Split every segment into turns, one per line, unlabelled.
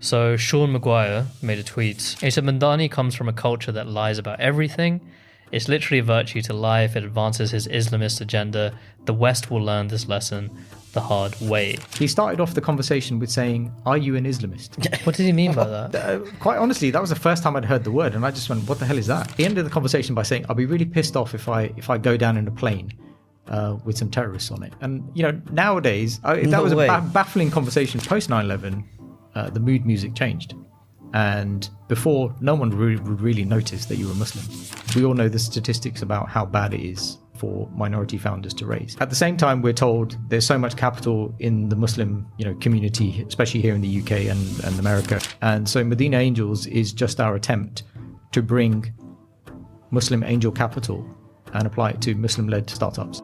So Sean Maguire made a tweet. He said, Mandani comes from a culture that lies about everything. It's literally a virtue to lie if it advances his Islamist agenda. The West will learn this lesson the hard way.
He started off the conversation with saying, "Are you an Islamist?"
What did he mean by that?
Quite honestly, that was the first time I'd heard the word, and I just went, "What the hell is that?" He ended the conversation by saying, "I'll be really pissed off if I go down in a plane with some terrorists on it." And nowadays, that was a baffling conversation. Post 9/11, the mood music changed, and before, no one would really notice that you were Muslim. We all know the statistics about how bad it is for minority founders to raise. At the same time, we're told there's so much capital in the Muslim community, especially here in the UK and America. And so Madinah Angels is just our attempt to bring Muslim angel capital and apply it to Muslim-led startups.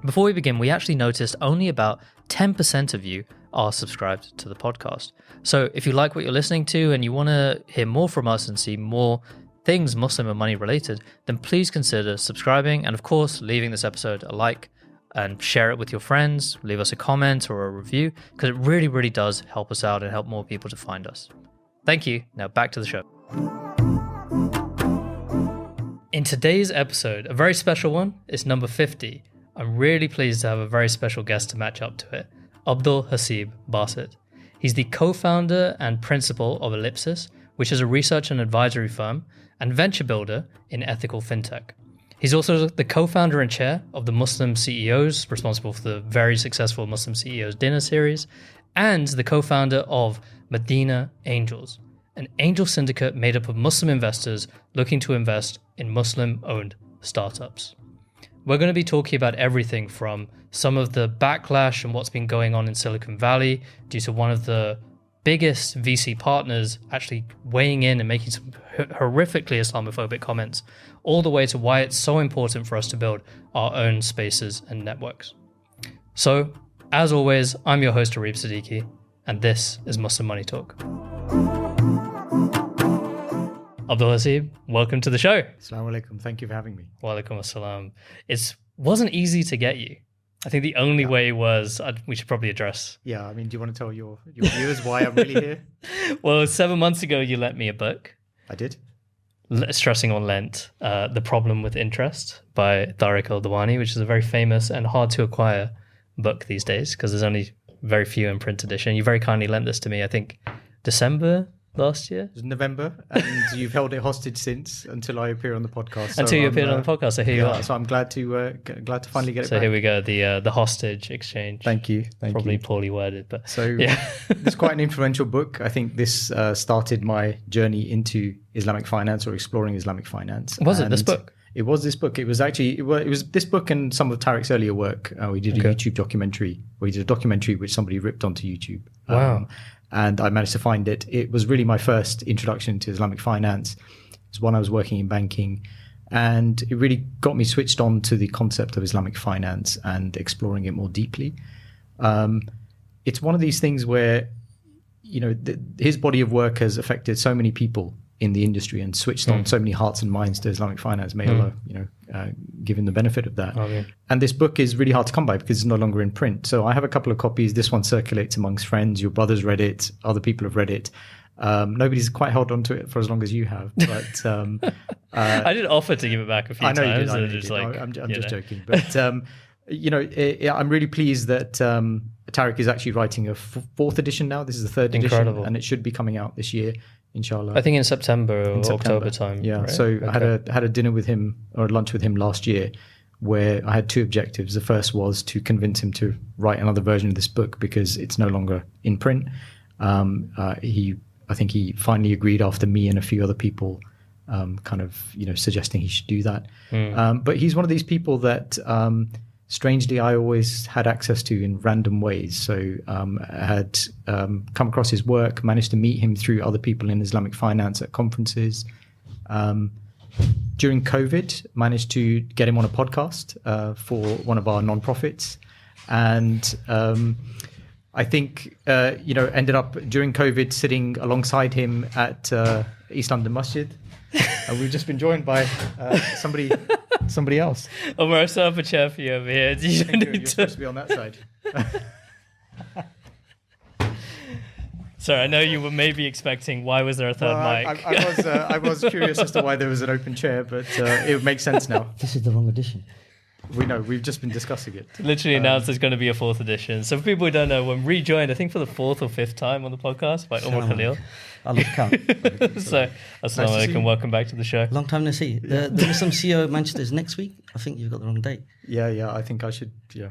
Before we begin, we actually noticed only about 10% of you are subscribed to the podcast. So if you like what you're listening to and you want to hear more from us and see more things Muslim and money related, then please consider subscribing and of course leaving this episode a like and share it with your friends, leave us a comment or a review, because it really, really does help us out and help more people to find us. Thank you. Now back to the show. In today's episode, a very special one, it's number 50. I'm really pleased to have a very special guest to match up to it, Abdul Haseeb Basit. He's the co-founder and principal of Ellipsis, which is a research and advisory firm and venture builder in ethical FinTech. He's also the co-founder and chair of the Muslim CEOs, responsible for the very successful Muslim CEOs dinner series, and the co-founder of Madinah Angels, an angel syndicate made up of Muslim investors looking to invest in Muslim-owned startups. We're going to be talking about everything from some of the backlash and what's been going on in Silicon Valley due to one of the biggest VC partners actually weighing in and making some horrifically Islamophobic comments, all the way to why it's so important for us to build our own spaces and networks. So, as always, I'm your host, Areeb Siddiqui, and this is Muslim Money Talk. Abdul Haseeb, welcome to the show.
Assalamu alaikum. Thank you for having me.
Wa alaikum assalam. It wasn't easy to get you. I think the only way was, we should probably address.
Yeah, I mean, do you want to tell your viewers why I'm really here?
Well, 7 months ago, you lent me a book.
I did.
Stressing on Lent, The Problem with Interest by Tariq al-Dawani, which is a very famous and hard to acquire book these days because there's only very few in print edition. You very kindly lent this to me, I think, December last year.
It was November, and you've held it hostage since until I appear on the podcast.
Until you appeared on the podcast, so here you are.
So I'm glad to finally get it back.
So here we go, the hostage exchange.
Thank you.
Probably poorly worded, but
so
yeah.
It's quite an influential book. I think this started my journey into Islamic finance or exploring Islamic finance.
Was it this book?
It was this book. It was actually it was this book and some of Tariq's earlier work. We did a YouTube documentary. We did a documentary which somebody ripped onto YouTube.
Wow.
And I managed to find it. It was really my first introduction to Islamic finance. It's when I was working in banking, and it really got me switched on to the concept of Islamic finance and exploring it more deeply. It's one of these things where, his body of work has affected so many people in the industry and switched on so many hearts and minds to Islamic finance. May Allah, give him the benefit of that. And this book is really hard to come by because it's no longer in print. So I have a couple of copies. This one circulates amongst friends. Your brother's read it. Other people have read it. Nobody's quite held on to it for as long as you have. But
I did offer to give it back a few times.
I know you did. I'm just joking. But I'm really pleased that Tariq is actually writing a fourth edition now. This is the third edition, and it should be coming out this year, inshallah.
I think in September or October time.
Yeah.
Right?
So I had a dinner with him or lunch with him last year, where I had two objectives. The first was to convince him to write another version of this book because it's no longer in print. I think he finally agreed after me and a few other people suggesting he should do that. But he's one of these people that strangely I always had access to in random ways. So I had come across his work, managed to meet him through other people in Islamic finance at conferences. During COVID, managed to get him on a podcast for one of our nonprofits. And I think, ended up during COVID sitting alongside him at East London Masjid. And we've just been joined by somebody else.
Omar, I'll set up a chair for you over here.
You're supposed to be on that side.
Sorry, I know you were maybe expecting why was there a third mic?
I was curious as to why there was an open chair, but it makes sense now.
This is the wrong edition.
We know, we've just been discussing it.
Literally announced there's going to be a 4th edition. So for people who don't know, when rejoined, I think for the 4th or 5th time on the podcast by Umar Khalil.
I'll look count.
So, assalamu alaikum, welcome back to the show.
Long time no see. The Muslim CEO of Manchester is next week. I think you've got the wrong date.
Yeah, I think I should, yeah.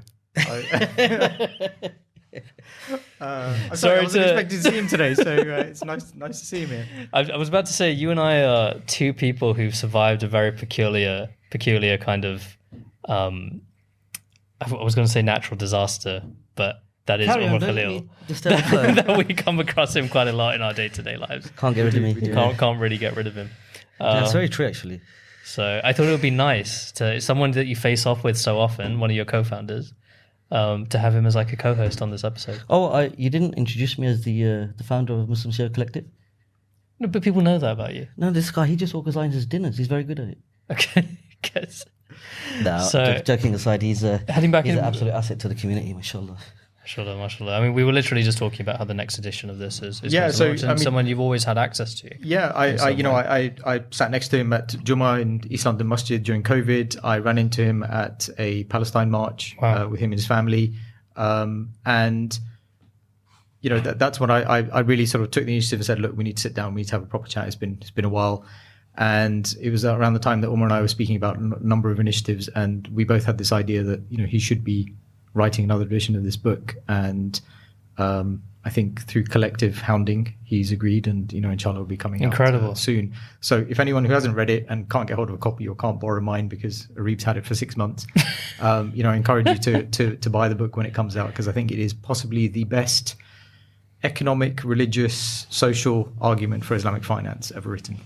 I'm
sorry,
I wasn't expecting to see him today, so it's nice to see him here.
I was about to say, you and I are two people who've survived a very peculiar kind of, I was going to say natural disaster, but that is Umar Khalil. That we come across him quite a lot in our day-to-day lives.
Can't get rid of me.
Can't really get rid of him.
That's very true, actually.
So I thought it would be nice to someone that you face off with so often, one of your co-founders, to have him as like a co-host on this episode.
Oh, you didn't introduce me as the founder of Muslim CEO Collective?
No, but people know that about you.
No, this guy, he just organizes dinners. He's very good at it.
Okay, guess.
No,
So-
joking aside, he's
Heading back
an
in-
absolute asset to the community, mashallah.
Mashallah. I mean, we were literally just talking about how the next edition of this is
Yeah, so,
and
I mean-
someone you've always had access to.
Yeah, I sat next to him at Jummah in East London Masjid during COVID. I ran into him at a Palestine march with him and his family. And, you know, that's when I really sort of took the initiative and said, look, we need to sit down. We need to have a proper chat. It's been a while. And it was around the time that Umar and I were speaking about a number of initiatives. And we both had this idea that, you know, he should be writing another edition of this book. And I think through collective hounding, he's agreed, and you know, inshallah, will be coming out soon. So if anyone who hasn't read it and can't get hold of a copy or can't borrow mine because Areeb's had it for 6 months, you know, I encourage you to buy the book when it comes out, because I think it is possibly the best economic, religious, social argument for Islamic finance ever written.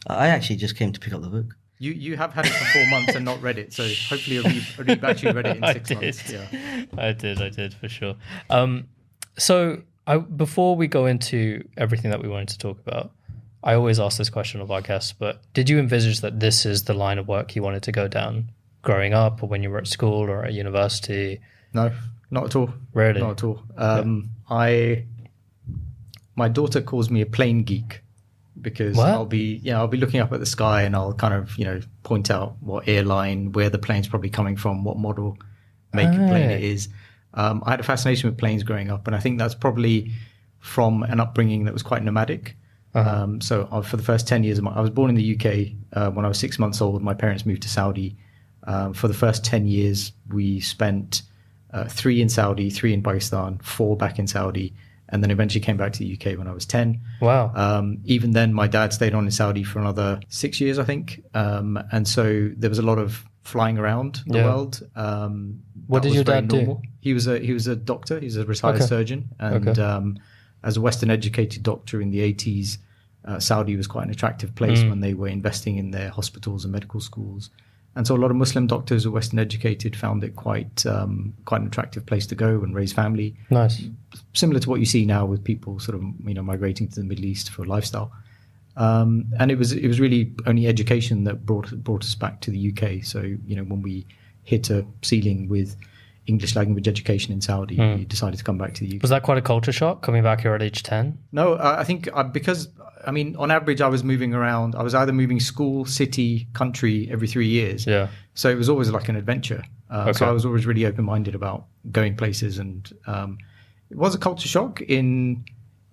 I actually just came to pick up the book.
You have had it for 4 months and not read it, so hopefully Areeb actually read it in 6 months. Yeah.
I did for sure. So before we go into everything that we wanted to talk about, I always ask this question of our guests, but did you envisage that this is the line of work you wanted to go down growing up, or when you were at school or at university?
No, not at all.
Really?
Not at all. My daughter calls me a plane geek, because I'll be looking up at the sky and I'll kind of, you know, point out what airline, where the plane's probably coming from, what model, make of plane it is. I had a fascination with planes growing up, and I think that's probably from an upbringing that was quite nomadic. So for the first 10 years I was born in the UK. When I was 6 months old, my parents moved to Saudi. For the first 10 years, we spent 3 in Saudi, 3 in Pakistan, 4 back in Saudi, and then eventually came back to the UK when I was 10.
Wow.
Even then, my dad stayed on in Saudi for another 6 years, I think. And so there was a lot of flying around the world.
What did your dad do?
He was a doctor. He's a retired surgeon. And as a Western educated doctor in the 80s, Saudi was quite an attractive place when they were investing in their hospitals and medical schools. And so a lot of Muslim doctors who were Western educated found it quite an attractive place to go and raise family.
Nice. Similar
to what you see now with people sort of, you know, migrating to the Middle East for lifestyle. And it was really only education that brought us back to the UK. So, you know, when we hit a ceiling with English language education in Saudi, we decided to come back to the UK.
Was that quite a culture shock coming back here at age 10?
No, I think because, I mean, on average, I was moving around. I was either moving school, city, country every 3 years.
Yeah.
So it was always like an adventure. So I was always really open-minded about going places. And it was a culture shock in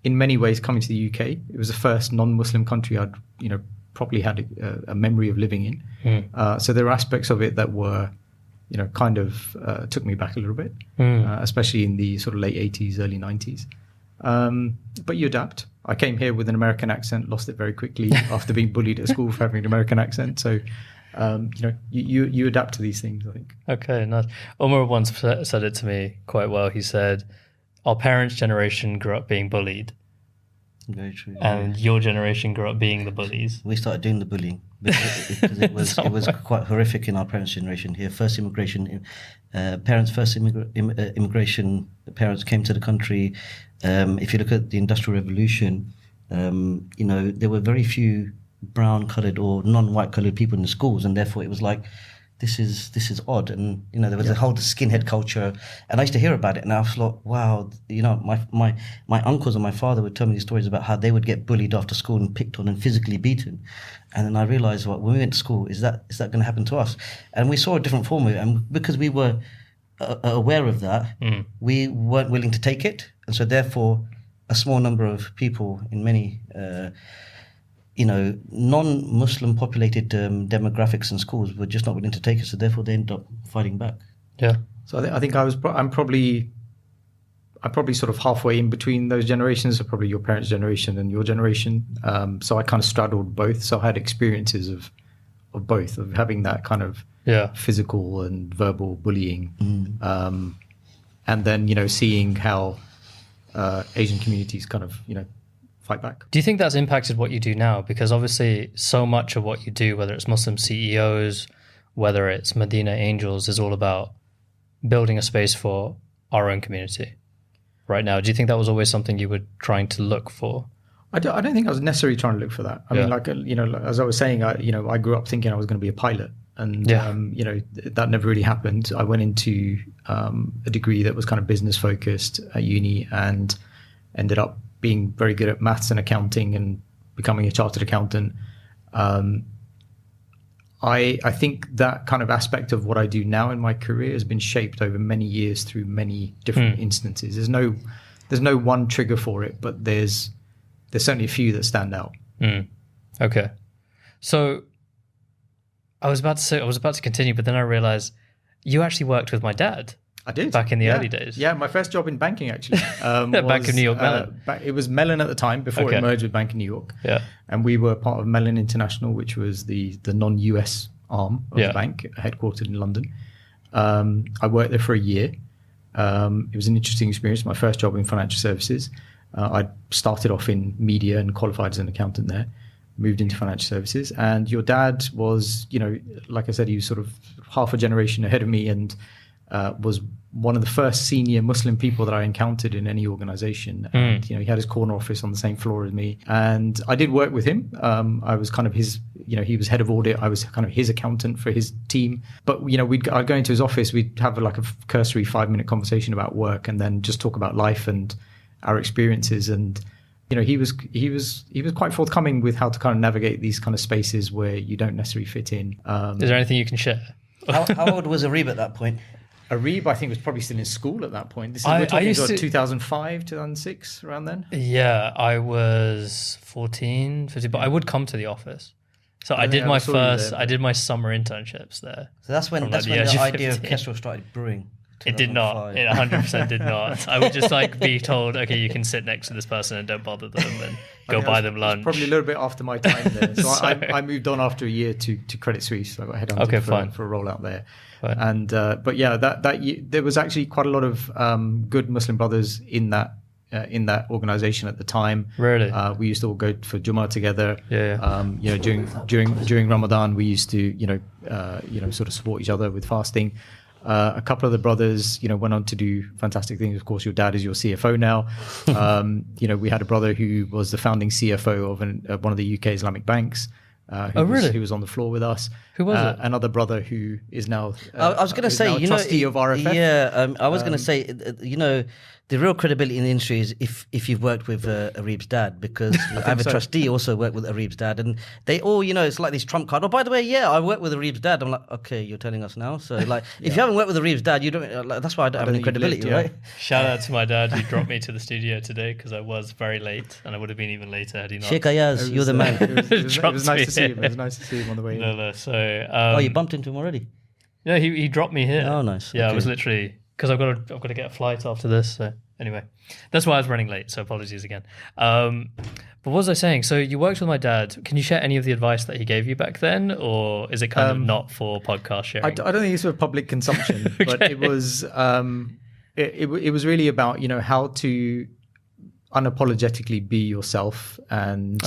many ways coming to the UK. It was the first non-Muslim country I'd, you know, properly had a memory of living in. So there were aspects of it that were, you know, kind of took me back a little bit, especially in the sort of late 80s, early 90s. But you adapt. I came here with an American accent, lost it very quickly after being bullied at school for having an American accent. So, you know, you adapt to these things, I think.
Okay, nice. Omar once said it to me quite well. He said, our parents' generation grew up being bullied.
Very true.
And your generation grew up being the bullies.
We started doing the bullying because it was quite horrific in our parents' generation here. First immigration, parents' first immigration, parents came to the country. If you look at the Industrial Revolution, you know, there were very few brown-coloured or non-white-coloured people in the schools, and therefore it was like this is odd. And there was a whole skinhead culture, and I used to hear about it, and I was like, wow, my uncles and my father would tell me these stories about how they would get bullied after school and picked on and physically beaten. And then I realized, well, when we went to school, is that going to happen to us? And we saw a different form of it, and because we were aware of that, we weren't willing to take it, and so therefore a small number of people in many non-Muslim populated demographics and schools were just not willing to take it, so therefore they ended up fighting back.
Yeah.
So I think I'm probably sort of halfway in between those generations, so probably your parents' generation and your generation. So I kind of straddled both. So I had experiences of both, of having that kind of physical and verbal bullying, and then seeing how Asian communities kind of fight back.
Do you think that's impacted what you do now? Because obviously so much of what you do, whether it's Muslim CEOs, whether it's Madinah Angels, is all about building a space for our own community right now. Do you think that was always something you were trying to look for?
I don't think I was necessarily trying to look for that. I mean, as I was saying, I grew up thinking I was going to be a pilot, and that never really happened. I went into a degree that was kind of business focused at uni, and ended up being very good at maths and accounting and becoming a chartered accountant. I think that kind of aspect of what I do now in my career has been shaped over many years through many different instances. There's no one trigger for it, but there's certainly a few that stand out.
Okay. So I was about to continue, but then I realized you actually worked with my dad.
I did.
Back in the early days.
Yeah, my first job in banking actually.
Bank of New York Mellon.
It was Mellon at the time before it merged with Bank of New York. Yeah. And we were part of Mellon International, which was the non-US arm of the bank, headquartered in London. I worked there for a year. It was an interesting experience, my first job in financial services. I started off in media and qualified as an accountant there, moved into financial services. And your dad was, like I said, he was sort of half a generation ahead of me, and was one of the first senior Muslim people that I encountered in any organization. And, he had his corner office on the same floor as me. And I did work with him. I was kind of his, he was head of audit. I was kind of his accountant for his team. But, I'd go into his office, we'd have like a cursory 5-minute conversation about work, and then just talk about life and our experiences. And, he was quite forthcoming with how to kind of navigate these kind of spaces where you don't necessarily fit in.
Is there anything you can share?
How old was Areeb at that point?
Areeb, I think, was probably still in school at that point. We're talking about 2005, 2006, around then?
Yeah, I was 14, 15, but I would come to the office. So I did my summer internships there.
So that's when the idea of Kestrl started brewing.
It did not. It 100% did not. I would just be told, okay, you can sit next to this person and don't bother them, and go buy them lunch.
Probably a little bit after my time there. So I moved on after a year to Credit Suisse. I got headhunted for a role out there. Fine. And but yeah, that there was actually quite a lot of good Muslim brothers in that organization at the time.
Really,
we used to all go for Jummah together.
Yeah.
During Ramadan, we used to sort of support each other with fasting. A couple of the brothers, went on to do fantastic things. Of course, your dad is your CFO now. We had a brother who was the founding CFO of one of the UK Islamic banks. Who was on the floor with us.
Who was it?
Another brother who is now
I was going to say,
trustee of RFF.
Yeah, I was going to say, the real credibility in the industry is if you've worked with Areeb's dad, because I have a trustee also worked with Areeb's dad, and they all, it's like this trump card. Oh, by the way, I worked with Areeb's dad. I'm like, okay, you're telling us now. So if you haven't worked with Areeb's dad, you don't. That's why I don't have any credibility, right?
Shout out to my dad who dropped me to the studio today, because I was very late, and I would have been even later had he not.
Sheikh Ayaz, you're the man.
It was nice to see him. It was nice to see him on the way in.
No. So
you bumped into him already?
No, he dropped me here.
Oh, nice.
Yeah,
okay.
I was literally, because I've got to get a flight after this. So anyway, that's why I was running late. So apologies again. But what was I saying? So you worked with my dad. Can you share any of the advice that he gave you back then, or is it kind of not for podcast sharing?
I don't think it's for public consumption, okay. But it was it was really about how to unapologetically be yourself and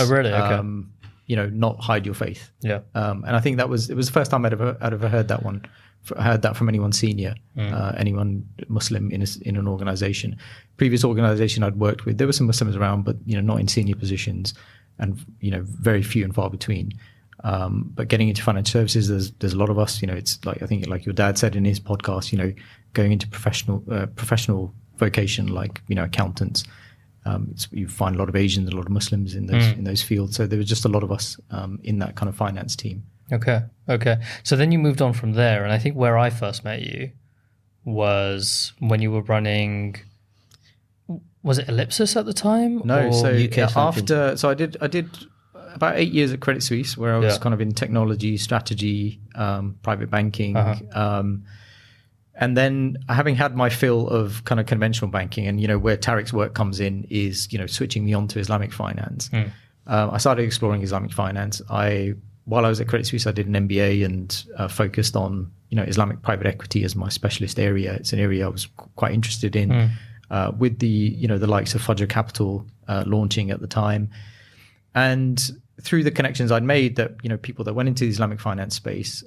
not hide your faith.
Yeah.
And I think it was the first time I'd ever heard that one. Heard that from anyone senior, anyone Muslim in an organization. Previous organization I'd worked with, there were some Muslims around, but not in senior positions, and very few and far between. But getting into financial services, there's a lot of us. It's like, I think, like your dad said in his podcast, going into professional vocation, like accountants. You find a lot of Asians, a lot of Muslims in those fields. So there was just a lot of us in that kind of finance team.
Okay. So then you moved on from there, and I think where I first met you was when you were running. Was it Ellipsis at the time?
No,
or?
so
UK
after. So I did about 8 years at Credit Suisse, where I was kind of in technology, strategy, private banking. And then having had my fill of kind of conventional banking, and where Tariq's work comes in is switching me on to Islamic finance. I started exploring Islamic finance. While I was at Credit Suisse, I did an MBA and focused on Islamic private equity as my specialist area. It's an area I was quite interested in, with the likes of Fajr Capital launching at the time, and through the connections I'd made, that people that went into the Islamic finance space.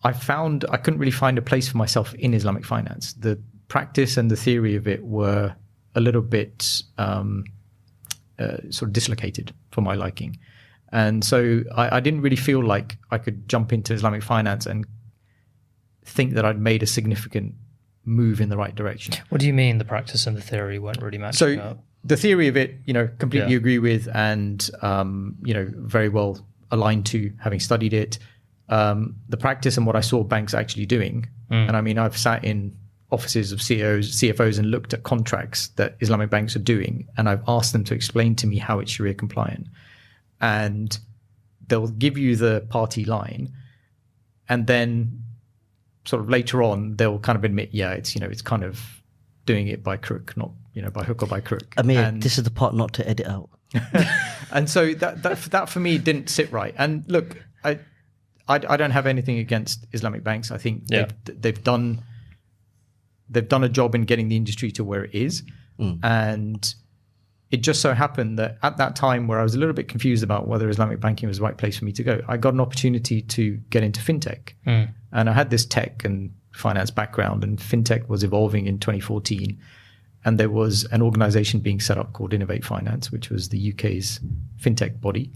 I found I couldn't really find a place for myself in Islamic finance. The practice and the theory of it were a little bit sort of dislocated for my liking. And so I didn't really feel like I could jump into Islamic finance and think that I'd made a significant move in the right direction.
What do you mean the practice and the theory weren't really matching up?
The theory of it, completely agree with, and, very well aligned to, having studied it. The practice and what I saw banks actually doing. And I mean, I've sat in offices of CEOs, CFOs, and looked at contracts that Islamic banks are doing. And I've asked them to explain to me how it's Sharia compliant. And they'll give you the party line. And then sort of later on, they'll kind of admit, it's kind of doing it by crook, not, by hook or by crook.
This is the part not to edit out.
And so that for me didn't sit right. And look, I don't have anything against Islamic banks. I think they've done a job in getting the industry to where it is. And it just so happened that at that time, where I was a little bit confused about whether Islamic banking was the right place for me to go, I got an opportunity to get into FinTech. And I had this tech and finance background, and FinTech was evolving in 2014. And there was an organization being set up called Innovate Finance, which was the UK's FinTech body.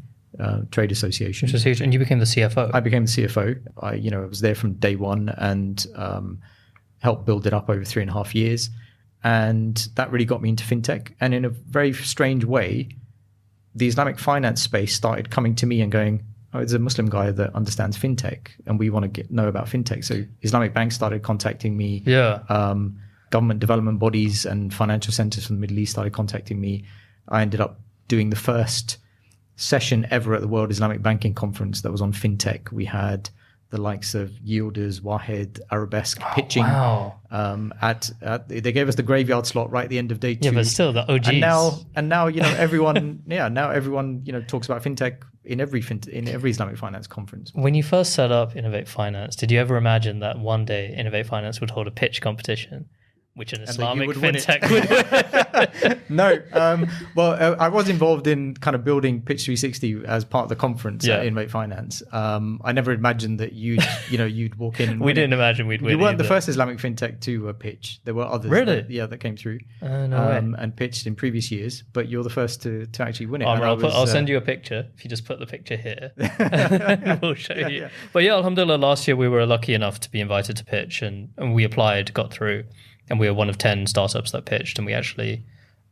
Trade association.
Which is huge. And you became the CFO.
I became the CFO. I was there from day one and helped build it up over 3.5 years. And that really got me into FinTech. And in a very strange way, the Islamic finance space started coming to me and going, oh, there's a Muslim guy that understands FinTech and we want to know about FinTech. So Islamic banks started contacting me. Government development bodies and financial centers from the Middle East started contacting me. I ended up doing the first session ever at the World Islamic Banking Conference that was on FinTech. We had the likes of Yildiz, Wahed, Arabesque pitching.
Wow.
They gave us the graveyard slot right at the end of day 2.
Yeah, but still the OGs.
And now everyone talks about FinTech in every Islamic finance conference.
When you first set up Innovate Finance, did you ever imagine that one day Innovate Finance would hold a pitch competition, which an Islamic FinTech would?
No. I was involved in kind of building Pitch 360 as part of the conference at Innovate Finance. I never imagined that you'd walk in and
we didn't imagine we'd win.
You weren't the first Islamic FinTech to pitch. There were others that came through and pitched in previous years, but you're the first to actually win it.
I'll send you a picture if you just put the picture here. We'll show you. Yeah. But alhamdulillah, last year we were lucky enough to be invited to pitch and we applied, got through. And we were one of 10 startups that pitched, and we actually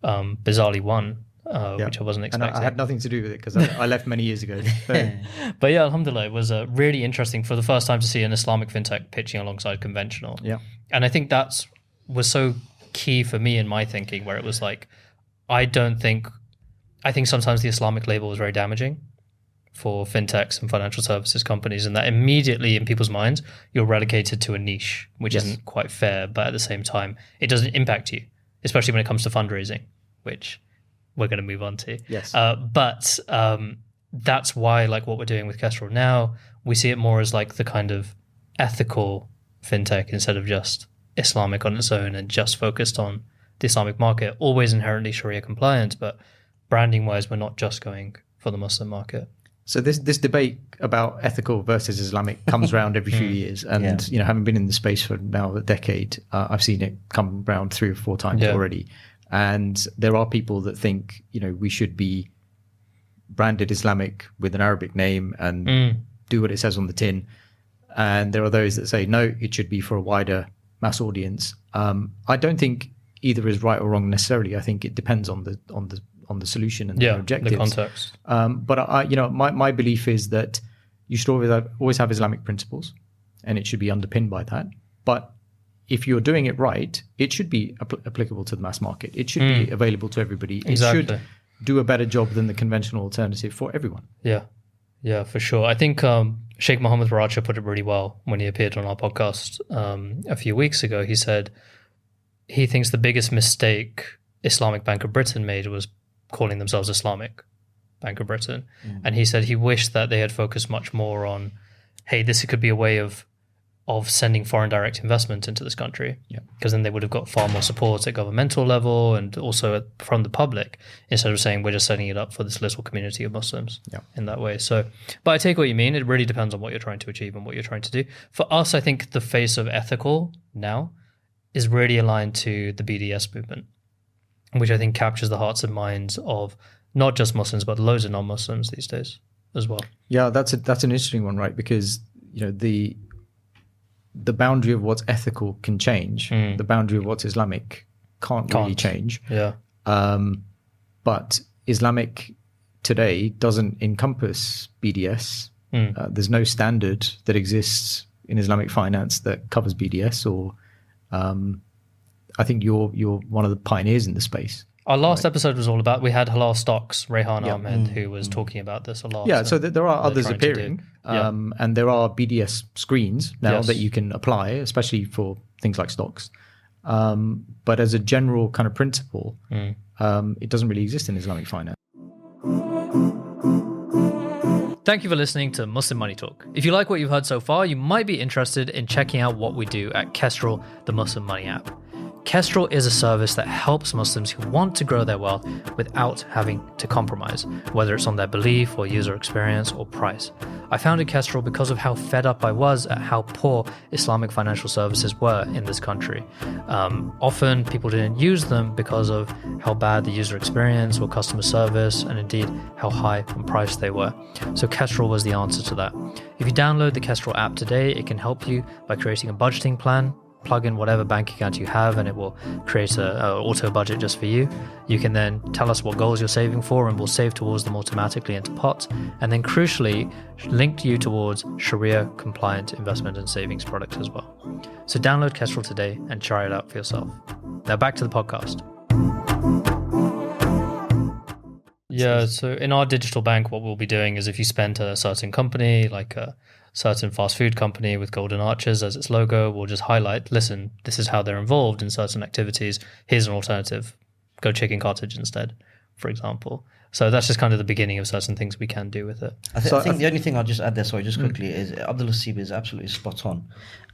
bizarrely won, which I wasn't expecting.
And I had nothing to do with it because I left many years ago. So.
But alhamdulillah, it was really interesting for the first time to see an Islamic fintech pitching alongside conventional.
Yeah.
And I think that was so key for me in my thinking, where it was like, I think sometimes the Islamic label is very damaging for fintechs and financial services companies, and that immediately in people's minds you're relegated to a niche, which isn't quite fair, but at the same time it doesn't impact you, especially when it comes to fundraising, which we're going to move on to. But that's why, like what we're doing with Kestrl now, we see it more as like the kind of ethical fintech instead of just Islamic on its own and just focused on the Islamic market, always inherently Sharia compliant, but branding wise we're not just going for the Muslim market.
So this debate about ethical versus Islamic comes around every few years, and having been in the space for now a decade, I've seen it come around 3 or 4 times already. And there are people that think we should be branded Islamic with an Arabic name and do what it says on the tin. And there are those that say, no, it should be for a wider mass audience. I don't think either is right or wrong necessarily. I think it depends on the solution and the objectives.
The context.
But my belief is that you should always have Islamic principles, and it should be underpinned by that. But if you're doing it right, it should be applicable to the mass market. It should be available to everybody.
Exactly.
It should do a better job than the conventional alternative for everyone.
Yeah, for sure. I think Sheikh Mohammed Faracha put it really well when he appeared on our podcast a few weeks ago. He said he thinks the biggest mistake Islamic Bank of Britain made was calling themselves Islamic Bank of Britain. And he said he wished that they had focused much more on, hey, this could be a way of sending foreign direct investment into this country, because then they would have got far more support at governmental level and also from the public, instead of saying we're just setting it up for this little community of Muslims in that way. So, but I take what you mean. It really depends on what you're trying to achieve and what you're trying to do. For us, I think the face of ethical now is really aligned to the BDS movement, which I think captures the hearts and minds of not just Muslims, but loads of non-Muslims these days as well. Yeah,
that's an interesting one, right? Because the boundary of what's ethical can change. The boundary of what's Islamic can't really change. But Islamic today doesn't encompass BDS. There's no standard that exists in Islamic finance that covers BDS, or I think you're one of the pioneers in the space.
Our last episode was all about, we had Halal Stocks, Rehan Ahmed, who was talking about this a lot.
Yeah, so there are others appearing, and there are BDS screens now that you can apply, especially for things like stocks. But as a general kind of principle, it doesn't really exist in Islamic finance.
Thank you for listening to Muslim Money Talk. If you like what you've heard so far, you might be interested in checking out what we do at Kestrl, the Muslim Money app. Kestrl is a service that helps Muslims who want to grow their wealth without having to compromise, whether it's on their belief or user experience or price. I founded Kestrl because of how fed up I was at how poor Islamic financial services were in this country. Often people didn't use them because of how bad the user experience or customer service, and indeed how high on price they were. So Kestrl was the answer to that. If you download the Kestrl app today, it can help you by creating a budgeting plan. Plug in whatever bank account you have and it will create an auto budget just for you. You can then tell us what goals you're saving for and we'll save towards them automatically into pots, and then crucially link you towards Sharia compliant investment and savings products as well. So download Kestrl today and try it out for yourself. Now back to the podcast. Yeah, so in our digital bank, what we'll be doing is if you spend at a certain company, like a certain fast food company with golden arches as its logo, we'll just highlight, listen, this is how they're involved in certain activities. Here's an alternative. Go chicken cottage instead, for example. So that's just kind of the beginning of certain things we can do with it.
I think the only thing I'll just add there, sorry, just quickly, is Abdul Haseeb is absolutely spot on.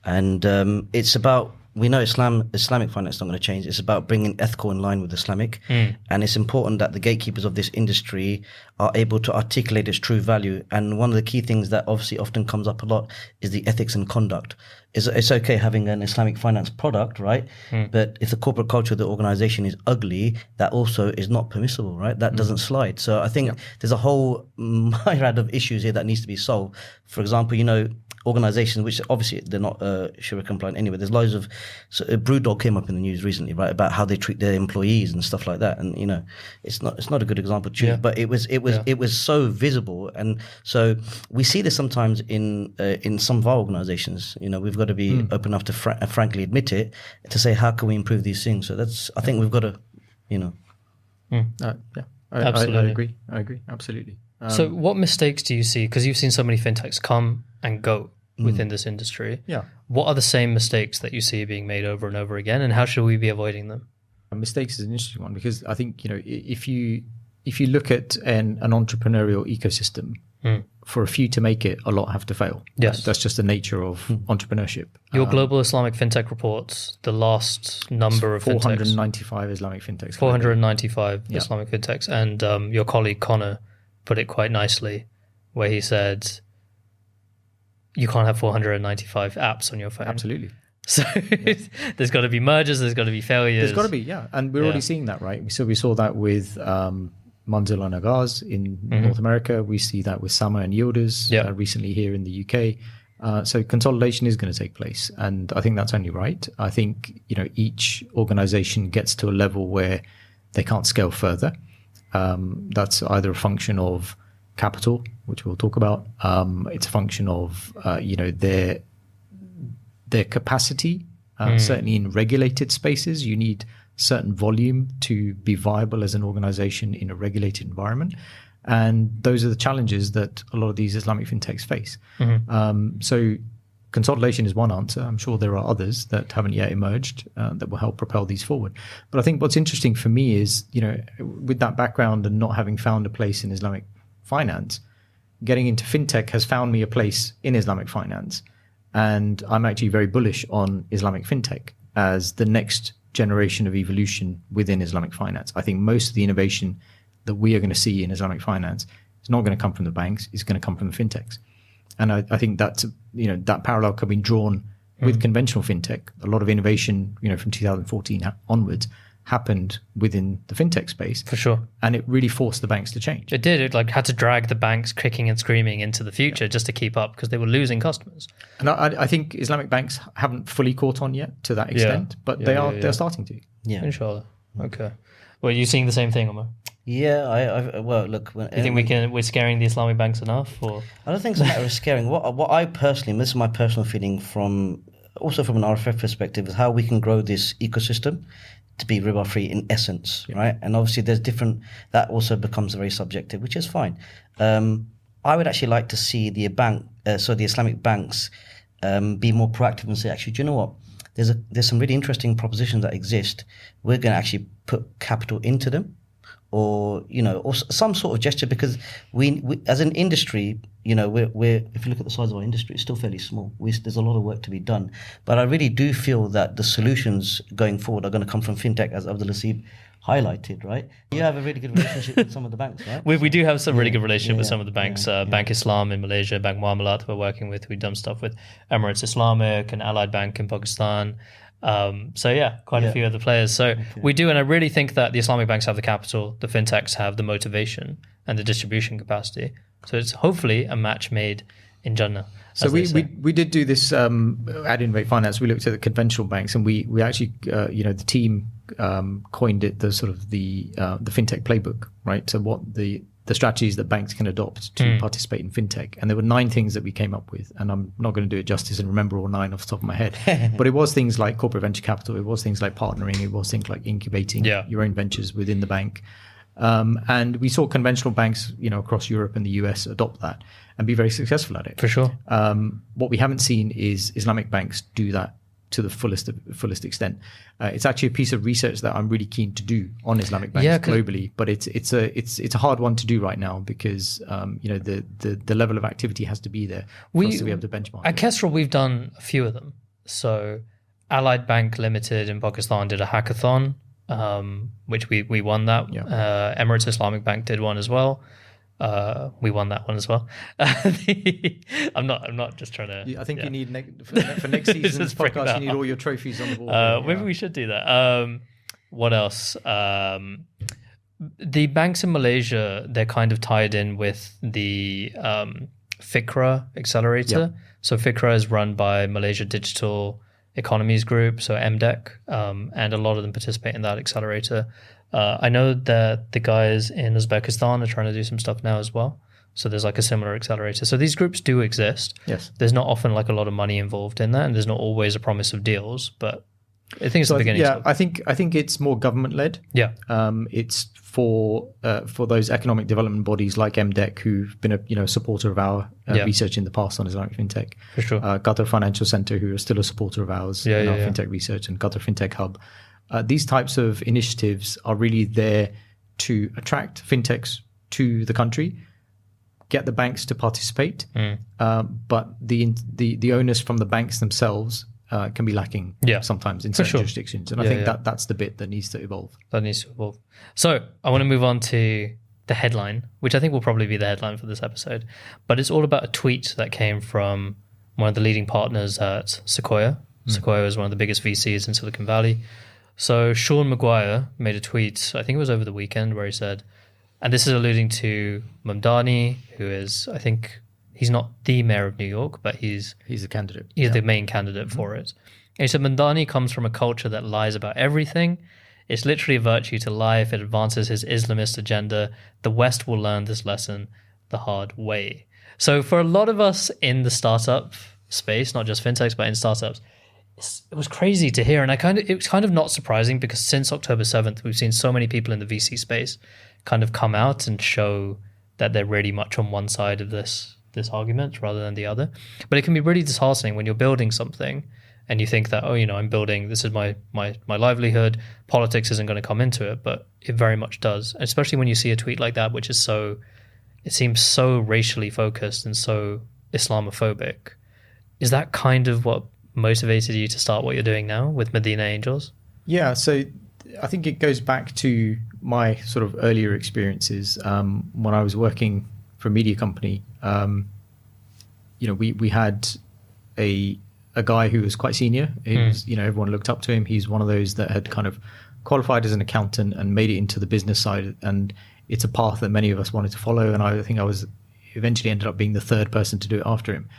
And it's about, we know Islamic finance is not going to change. It's about bringing ethical in line with Islamic. And it's important that the gatekeepers of this industry are able to articulate its true value. And one of the key things that obviously often comes up a lot is the ethics and conduct. It's okay having an Islamic finance product, right? But if the corporate culture of the organization is ugly, that also is not permissible, right? That doesn't slide. So I think there's a whole myriad of issues here that needs to be solved. For example, organizations which obviously they're not Sharia compliant anyway. There's loads of Brewdog came up in the news recently, right, about how they treat their employees and stuff like that. And it's not a good example to choose, but it was so visible. And so we see this sometimes in some of our organizations. We've got to be open enough to frankly admit it, to say how can we improve these things. So I think we've got to
Absolutely. I agree absolutely.
So what mistakes do you see? Because you've seen so many fintechs come and go within this industry.
Yeah.
What are the same mistakes that you see being made over and over again, and how should we be avoiding them?
Mistakes is an interesting one, because I think, if you look at an entrepreneurial ecosystem, for a few to make it, a lot have to fail.
Yes.
That's just the nature of entrepreneurship.
Your Global Islamic FinTech reports, the last number of
495 Islamic fintechs.
495 Islamic fintechs. And your colleague Connor put it quite nicely, where he said, you can't have 495 apps on your phone.
Absolutely.
So there's got to be mergers, there's got to be failures.
There's got to be, and we're already seeing that, right? We saw that with Manzil and Agaz in North America. We see that with Sama and Yildiz recently here in the UK. So consolidation is going to take place, and I think that's only right. I think each organization gets to a level where they can't scale further. That's either a function of capital, which we'll talk about. It's a function of their capacity. Certainly in regulated spaces, you need certain volume to be viable as an organization in a regulated environment. And those are the challenges that a lot of these Islamic fintechs face. So consolidation is one answer. I'm sure there are others that haven't yet emerged that will help propel these forward. But I think what's interesting for me is, with that background and not having found a place in Islamic finance, getting into fintech has found me a place in Islamic finance. And I'm actually very bullish on Islamic fintech as the next generation of evolution within Islamic finance. I think most of the innovation that we are going to see in Islamic finance is not going to come from the banks, it's going to come from the fintechs. And I think that's, that parallel can be drawn with conventional fintech. A lot of innovation, from 2014 onwards happened within the fintech space.
For sure.
And it really forced the banks to change.
It did. It had to drag the banks kicking and screaming into the future just to keep up because they were losing customers.
And I think Islamic banks haven't fully caught on yet to that extent, but they're starting to.
Yeah.
Inshallah. Okay. Well, are you seeing the same thing, Omar?
Yeah, well, look.
Do you think we're scaring the Islamic banks enough? Or
I don't think it's a matter of scaring. What I personally, and this is my personal feeling from an RFF perspective, is how we can grow this ecosystem to be riba free in essence, right? And obviously there's different, that also becomes very subjective, which is fine. I would actually like to see the Islamic banks be more proactive and say, actually, do you know what? There's some really interesting propositions that exist. We're going to actually put capital into them, or some sort of gesture, because we as an industry, we're if you look at the size of our industry, it's still fairly small. There's a lot of work to be done, but I really do feel that the solutions going forward are going to come from fintech, as Abdul Haseeb highlighted, right? You have a really good relationship with some of the banks, right?
We do have some really good relationship with some of the banks. Bank Islam in Malaysia, Bank Muamalat we're working with. We've done stuff with Emirates Islamic and Allied Bank in Pakistan. Quite a few other players. So we do, and I really think that the Islamic banks have the capital, the fintechs have the motivation and the distribution capacity. So it's hopefully a match made in Jannah.
So we did do this at Innovate Finance. We looked at the conventional banks, and we actually the team coined it the sort of the fintech playbook, right? So what the strategies that banks can adopt to participate in fintech. And there were 9 things that we came up with, and I'm not going to do it justice and remember all 9 off the top of my head. But it was things like corporate venture capital, it was things like partnering, it was things like incubating your own ventures within the bank. And we saw conventional banks, across Europe and the US adopt that and be very successful at it.
For sure.
What we haven't seen is Islamic banks do that to the fullest extent. It's actually a piece of research that I'm really keen to do on Islamic banks globally, but it's a hard one to do right now because the level of activity has to be there for us to be able to benchmark.
At Kestrl, we've done a few of them. So Allied Bank Limited in Pakistan did a hackathon, which we won that. Emirates Islamic Bank did one as well. We won that one as well. I'm not just trying to.
I think you need for next season's podcast. You need all your trophies on the board.
Maybe we should do that. What else? The banks in Malaysia, they're kind of tied in with the FICRA accelerator. Yep. So FICRA is run by Malaysia Digital Economies Group, so MDEC, and a lot of them participate in that accelerator. I know that the guys in Uzbekistan are trying to do some stuff now as well. So there's like a similar accelerator. So these groups do exist.
Yes.
There's not often like a lot of money involved in that, and there's not always a promise of deals, but I think it's the beginning.
Yeah, I think it's more government led.
Yeah.
It's for those economic development bodies like MDEC, who've been a supporter of our research in the past on Islamic fintech.
For sure.
Qatar Financial Center, who are still a supporter of ours in our fintech research, and Qatar Fintech Hub. These types of initiatives are really there to attract fintechs to the country, get the banks to participate, but the onus from the banks themselves can be lacking sometimes in certain jurisdictions. And I think that's the bit that needs to evolve.
So I want to move on to the headline, which I think will probably be the headline for this episode. But it's all about a tweet that came from one of the leading partners at Sequoia. Sequoia is one of the biggest VCs in Silicon Valley. So Sean Maguire made a tweet, I think it was over the weekend, where he said, And this is alluding to Mamdani, who is, I think, he's not the mayor of New York, but he's
the candidate.
He's the main candidate for it. And he said Mamdani comes from a culture that lies about everything. It's literally a virtue to lie if it advances his Islamist agenda. The West will learn this lesson the hard way. So for a lot of us in the startup space, not just fintechs, but in startups, it was crazy to hear. And it was kind of not surprising, because since October 7th, we've seen so many people in the VC space kind of come out and show that they're really much on one side of this argument rather than the other. But it can be really disheartening when you're building something and you think that, I'm building, this is my livelihood, politics isn't going to come into it, but it very much does. Especially when you see a tweet like that, which is it seems so racially focused and so Islamophobic. Is that kind of what motivated you to start what you're doing now with Madinah Angels? Yeah,
so I think it goes back to my sort of earlier experiences when I was working for a media company. We had a guy who was quite senior. He was, everyone looked up to him. He's one of those that had kind of qualified as an accountant and made it into the business side. And it's a path that many of us wanted to follow. And I think I was eventually ended up being the third person to do it after him.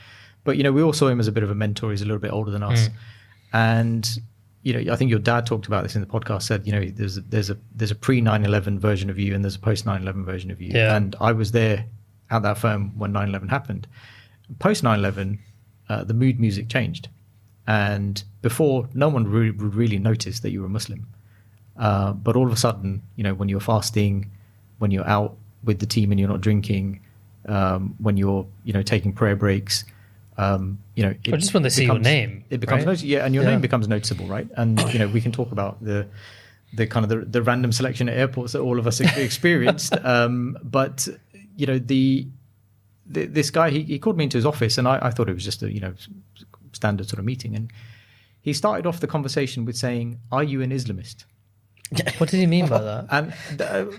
But, we all saw him as a bit of a mentor. He's a little bit older than us. And, I think your dad talked about this in the podcast, said, there's a pre 9/11 version of you and there's a post 9/11 version of you.
Yeah.
And I was there at that firm when 9/11 happened. Post 9/11, the mood music changed. And before, no one really noticed that you were a Muslim. But all of a sudden, when you're fasting, when you're out with the team and you're not drinking, when you're, taking prayer breaks,
just when they see your name,
it becomes
right?
And your name becomes noticeable, right? And we can talk about the kind of the random selection at airports that all of us experienced. But this guy, he called me into his office, and I thought it was just a standard sort of meeting, and he started off the conversation with saying, "Are you an Islamist?"
What did he mean by that?
And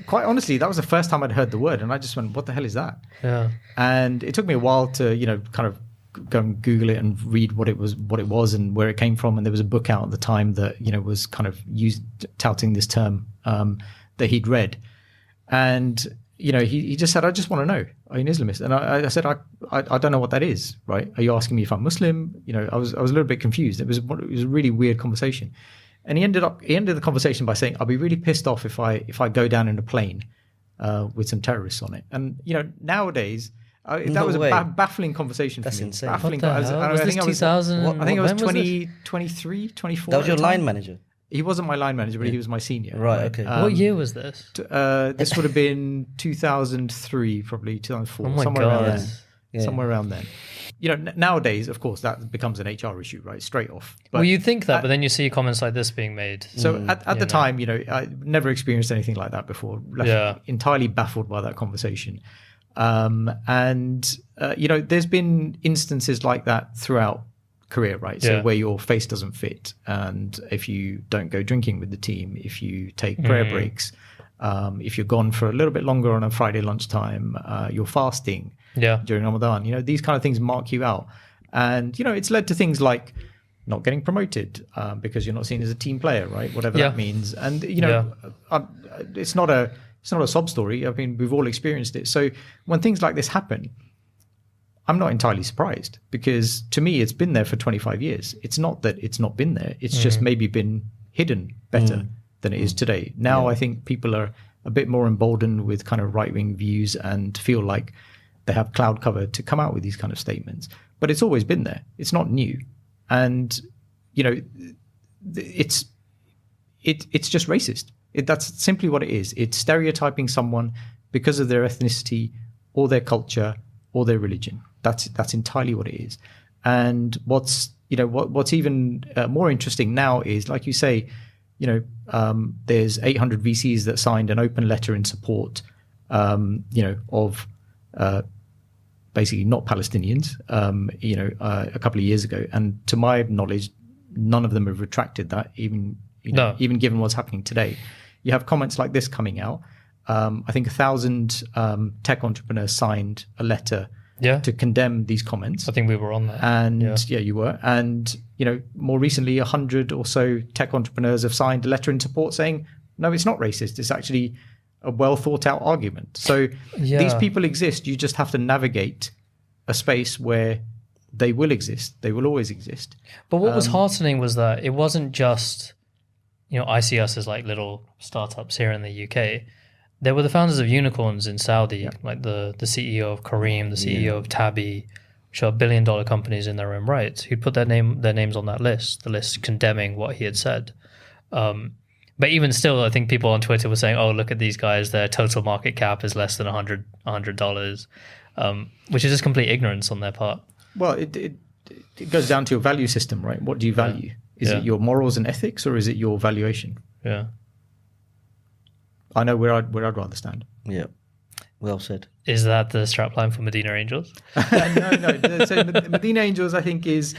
quite honestly, that was the first time I'd heard the word, and I just went, "What the hell is that?"
Yeah.
And it took me a while to kind of go and Google it and read what it was and where it came from. And there was a book out at the time that was kind of touting this term that he'd read, and he just said, "I just want to know, are you an Islamist?" And I said, I don't know what that is, right? Are you asking me if I'm Muslim? I was a little bit confused. It was a really weird conversation. And he ended the conversation by saying, "I'll be really pissed off if I go down in a plane with some terrorists on it." And nowadays, that was a baffling conversation for me.
That's insane.
What the hell? Was this 2000?
I think it was 2023, 24.
That was your line manager?
He wasn't my line manager, but he was my senior.
Right, okay.
What year was this?
This would have been 2003, probably 2004.
Oh my
somewhere
God.
around then. Yeah. Somewhere around then. Nowadays, of course, that becomes an HR issue, right? Straight off. But
well, you'd think that, but then you see comments like this being made.
So at the time, I never experienced anything like that before. Entirely baffled by that conversation. There's been instances like that throughout career, right? So where your face doesn't fit, and if you don't go drinking with the team, if you take prayer breaks, if you're gone for a little bit longer on a Friday lunchtime, you're fasting during Ramadan, these kind of things mark you out. And it's led to things like not getting promoted because you're not seen as a team player, right? Whatever that means. And it's not a sob story. I mean, we've all experienced it. So when things like this happen, I'm not entirely surprised, because to me, it's been there for 25 years. It's not that it's not been there. It's just maybe been hidden better than it is today. Now, I think people are a bit more emboldened with kind of right-wing views and feel like they have cloud cover to come out with these kind of statements. But it's always been there. It's not new. And, it's just racist. That's simply what it is. It's stereotyping someone because of their ethnicity or their culture or their religion. That's entirely what it is. And what's even more interesting now is, like you say, there's 800 VCs that signed an open letter in support, of basically not Palestinians, a couple of years ago. And to my knowledge, none of them have retracted that, even given what's happening today. You have comments like this coming out. I think 1,000 tech entrepreneurs signed a letter to condemn these comments.
I think we were on that.
And you were. And, more recently, 100 or so tech entrepreneurs have signed a letter in support saying, no, it's not racist. It's actually a well thought out argument. So these people exist. You just have to navigate a space where they will exist. They will always exist.
But what was heartening was that it wasn't just, I see us as like little startups here in the UK. There were the founders of unicorns in Saudi, like the CEO of Careem, the CEO of Tabby, which are billion-dollar companies in their own right, who put their names on that list, the list condemning what he had said. But even still, I think people on Twitter were saying, "Oh, look at these guys; their total market cap is less than $100, which is just complete ignorance on their part.
Well, it goes down to your value system, right? What do you value? Is it your morals and ethics, or is it your valuation?
Yeah.
I know where I'd rather stand.
Yeah. Well said.
Is that the strapline for Madinah Angels?
No. So Madinah Angels, I think, it's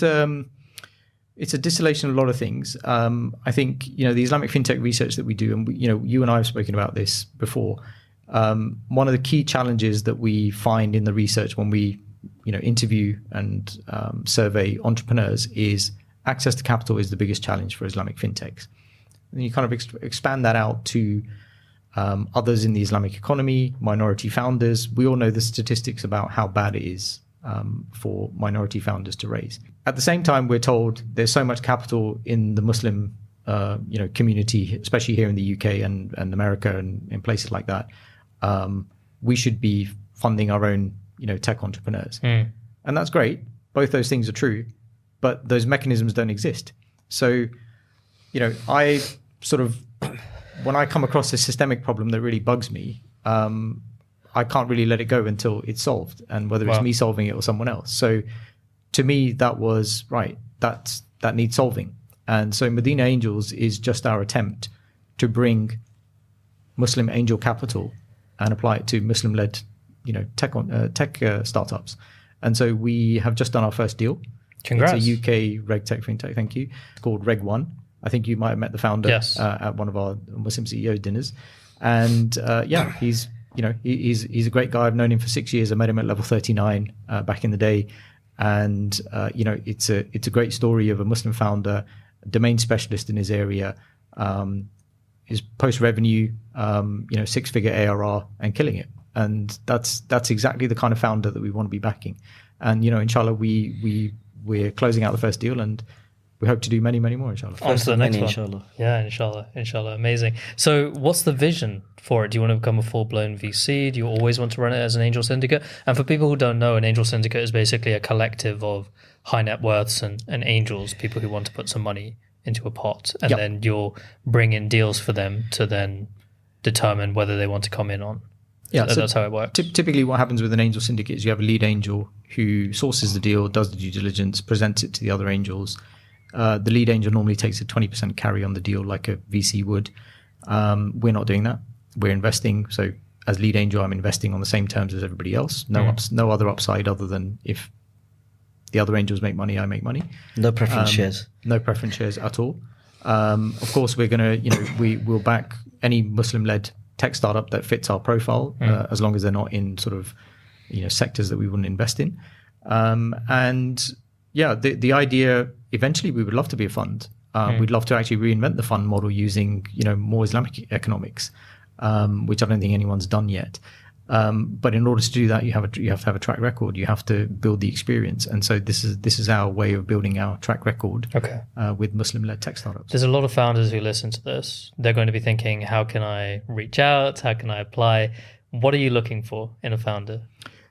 a distillation of a lot of things. I think the Islamic FinTech research that we do, and you and I have spoken about this before. One of the key challenges that we find in the research when we interview and survey entrepreneurs is access to capital is the biggest challenge for Islamic FinTechs. And you kind of expand that out to others in the Islamic economy, minority founders. We all know the statistics about how bad it is for minority founders to raise. At the same time, we're told there's so much capital in the Muslim community, especially here in the UK and America and in places like that. We should be funding our own tech entrepreneurs. And that's great. Both those things are true, but those mechanisms don't exist. So, I sort of, when I come across a systemic problem that really bugs me, I can't really let it go until it's solved, and whether it's me solving it or someone else. So to me, that was right. That needs solving. And so Madinah Angels is just our attempt to bring Muslim angel capital and apply it to Muslim-led, tech startups. And so we have just done our first deal.
Congrats.
It's a UK RegTech FinTech. Thank you. It's called Reg1. I think you might have met the founder at one of our Muslim CEO dinners. And he's a great guy. I've known him for 6 years. I met him at level 39 back in the day. And, it's a great story of a Muslim founder, domain specialist in his area, his post-revenue, 6-figure ARR and killing it. And that's exactly the kind of founder that we want to be backing. And, inshallah, we're closing out the first deal, and we hope to do many, many more, inshallah.
On to the next one.
Inshallah.
Yeah, inshallah. Amazing. So what's the vision for it? Do you want to become a full-blown VC? Do you always want to run it as an angel syndicate? And for people who don't know, an angel syndicate is basically a collective of high net worths and angels, people who want to put some money into a pot. And then you'll bring in deals for them to then determine whether they want to come in on. Yeah, so that's how it works.
Typically what happens with an angel syndicate is you have a lead angel who sources the deal, does the due diligence, presents it to the other angels. The lead angel normally takes a 20% carry on the deal like a VC would. We're not doing that. We're investing. So as lead angel, I'm investing on the same terms as everybody else. No other upside other than if the other angels make money, I make money.
No preference shares.
No preference shares at all. Of course, we're going to, we'll back any Muslim-led tech startup that fits our profile, as long as they're not in sort of, sectors that we wouldn't invest in. The idea, eventually we would love to be a fund. We'd love to actually reinvent the fund model using, more Islamic economics, which I don't think anyone's done yet. But in order to do that, you have to have a track record. You have to build the experience, and so this is our way of building our track record. With Muslim-led tech startups.
There's a lot of founders who listen to this. They're going to be thinking, "How can I reach out? How can I apply?" What are you looking for in a founder?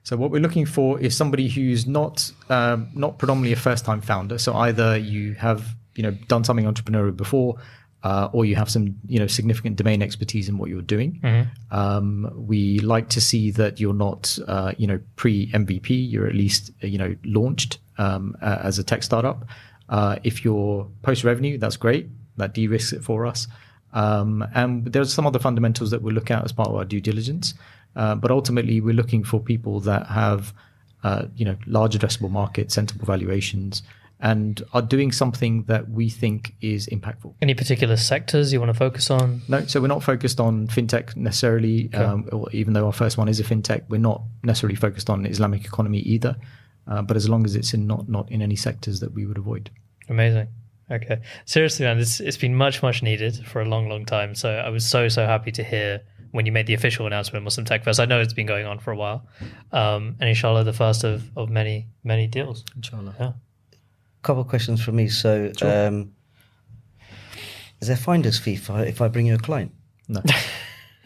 So what we're looking for is somebody who's not predominantly a first-time founder. So either you have done something entrepreneurial before, or you have some significant domain expertise in what you're doing. We like to see that you're not pre-MVP. You're at least launched as a tech startup. If you're post-revenue, that's great. That de-risks it for us. And there's some other fundamentals that we'll look at as part of our due diligence. But ultimately, we're looking for people that have, large addressable market, sensible valuations, and are doing something that we think is impactful.
Any particular sectors you want to focus on?
No, so we're not focused on fintech necessarily, or even though our first one is a fintech, we're not necessarily focused on Islamic economy either. But as long as it's not in any sectors that we would avoid.
Amazing. Okay. Seriously, man, it's been much needed for a long time. So I was so happy to hear when you made the official announcement of Muslim Tech Fest. I know it's been going on for a while. And inshallah, the first of many deals.
Inshallah.
Yeah.
Couple of questions from me. So,
Sure.
is there finder's fee if I bring you a client?
No.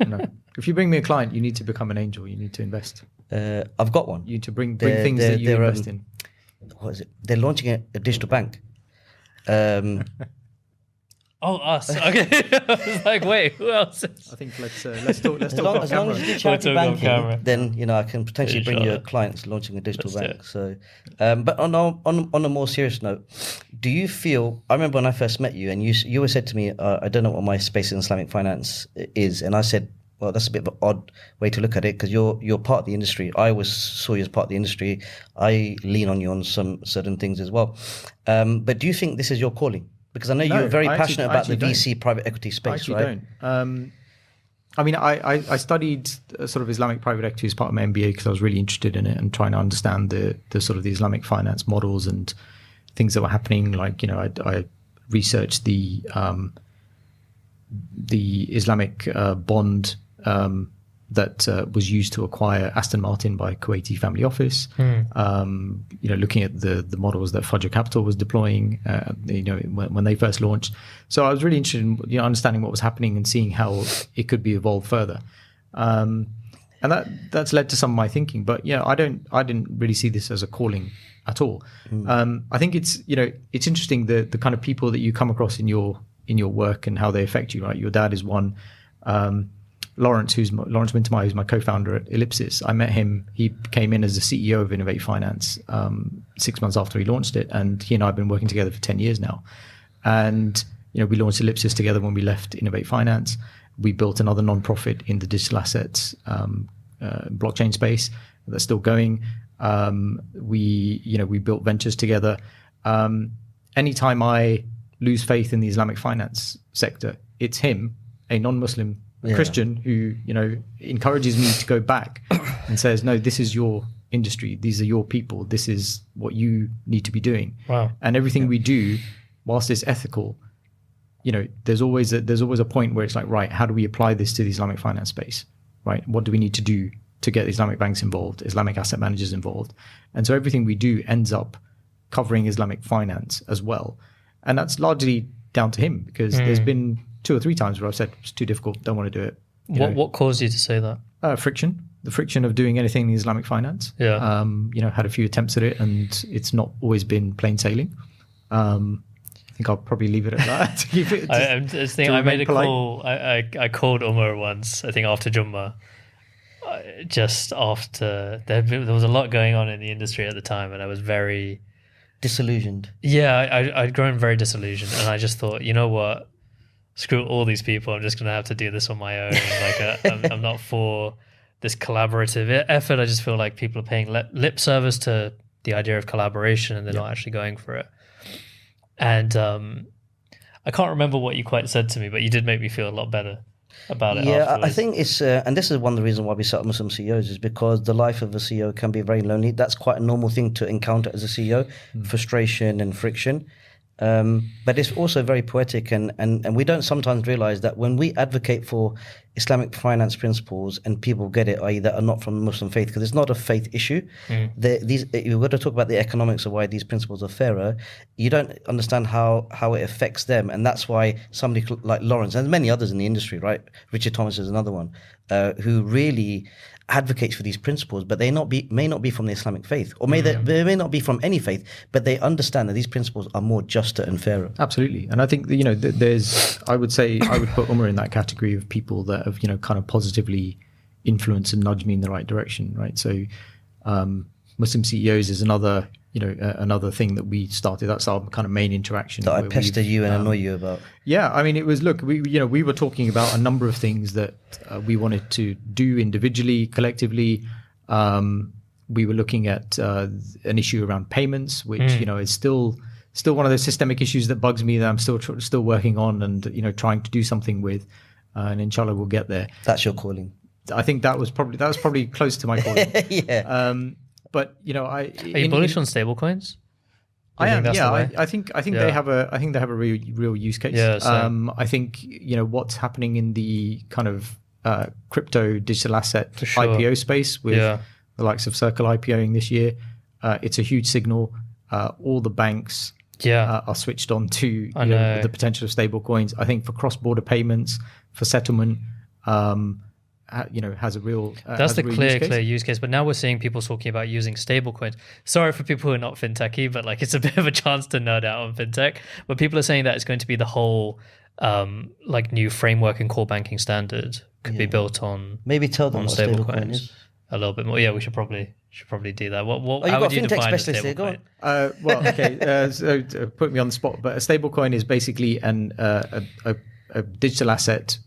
No. If you bring me a client, you need to become an angel. You need to invest.
I've got one.
You need to bring things that you invest in.
What is it? They're launching a digital bank.
Oh, us. Okay. I was like, wait, who else?
I think let's talk. Let's
As
talk
long
off
as
camera.
you do charity
We'll talk off camera.
banking, then I can potentially bring you a client launching a digital
Let's do
bank. So, but on a more serious note, do you feel? I remember when I first met you, and you always said to me, "I don't know what my space in Islamic finance is," and I said, "Well, that's a bit of an odd way to look at it because you're part of the industry. I always saw you as part of the industry. I lean on you on some certain things as well. But do you think this is your calling? Because I know you're very passionate about the VC private equity space, right?
Don't. I mean, I studied sort of Islamic private equity as part of my MBA because I was really interested in it and trying to understand the sort of the Islamic finance models and things that were happening. Like, I researched the Islamic bond that was used to acquire Aston Martin by Kuwaiti family office. Looking at the models that Fajr Capital was deploying, when they first launched. So I was really interested in understanding what was happening and seeing how it could be evolved further. And that's led to some of my thinking. But I didn't really see this as a calling at all. I think it's interesting the kind of people that you come across in your work and how they affect you. Right, your dad is one. Lawrence Wintermeyer, who's my co-founder at Ellipsis. I met him. He came in as the CEO of Innovate Finance 6 months after he launched it, and he and I have been working together for 10 years now. And we launched Ellipsis together when we left Innovate Finance. We built another non-profit in the digital assets blockchain space that's still going. We built ventures together. Anytime I lose faith in the Islamic finance sector, it's him, a non-Muslim Christian, who encourages me to go back and says, no, this is your industry, these are your people, this is what you need to be doing.
Wow.
And everything we do, whilst it's ethical, there's always a point where it's like, right, how do we apply this to the Islamic finance space? Right, what do we need to do to get Islamic banks involved, Islamic asset managers involved? And so everything we do ends up covering Islamic finance as well. And that's largely down to him, because there's been 2 or 3 times where I've said it's too difficult, don't want to do it.
What caused you to say that?
Friction. The friction of doing anything in Islamic finance.
Yeah.
Had a few attempts at it, and it's not always been plain sailing. I think I'll probably leave it at that.
I made a call. I called Umar once, I think after Jummah, just after there was a lot going on in the industry at the time, and I was very
disillusioned.
Yeah, I'd grown very disillusioned, and I just thought, you know what? Screw all these people. I'm just going to have to do this on my own. I'm not for this collaborative effort. I just feel like people are paying lip service to the idea of collaboration, and they're not actually going for it. And I can't remember what you quite said to me, but you did make me feel a lot better about it.
Yeah,
afterwards.
I think it's, and this is one of the reasons why we set up Muslim CEOs, is because the life of a CEO can be very lonely. That's quite a normal thing to encounter as a CEO, frustration and friction. But it's also very poetic, and we don't sometimes realize that when we advocate for Islamic finance principles and people get it, i.e. that are not from the Muslim faith, because it's not a faith issue. You've got to talk about the economics of why these principles are fairer. You don't understand how it affects them, and that's why somebody like Lawrence and many others in the industry, right? Richard Thomas is another one, who really advocates for these principles, but may not be from the Islamic faith, or they may not be from any faith, but they understand that these principles are more juster and fairer.
Absolutely. And I think that, I would put Umar in that category of people that have kind of positively influenced and nudged me in the right direction, right? So Muslim CEOs is another thing that we started. That's our kind of main interaction
that I pester you and annoy you about.
Yeah, I mean, it was, look, we were talking about a number of things that we wanted to do individually, collectively. We were looking at an issue around payments, which is still one of those systemic issues that bugs me, that I'm still working on and trying to do something with, and inshallah we'll get there.
That's your calling.
I think that was probably close to my calling.
Yeah.
But
are you bullish on stablecoins?
I am.
That's
Yeah,
the way?
I think they have a real use case.
Yeah, same.
I think what's happening in the kind of crypto digital asset
sure.
IPO space with the likes of Circle IPOing this year. It's a huge signal. All the banks are switched on to the potential of stable coins. I think for cross-border payments, for settlement, has a real
that's the clear use case. But now we're seeing people talking about using stable coins. Sorry for people who are not fintechy, but like it's a bit of a chance to nerd out on fintech. But people are saying that it's going to be the whole like new framework and core banking standard could be built on
maybe tell them what stable coin is
a little bit more. Yeah, we should probably do that. What
how would you define a stable coin?
Well, okay, so put me on the spot, but a stable coin is basically a digital asset,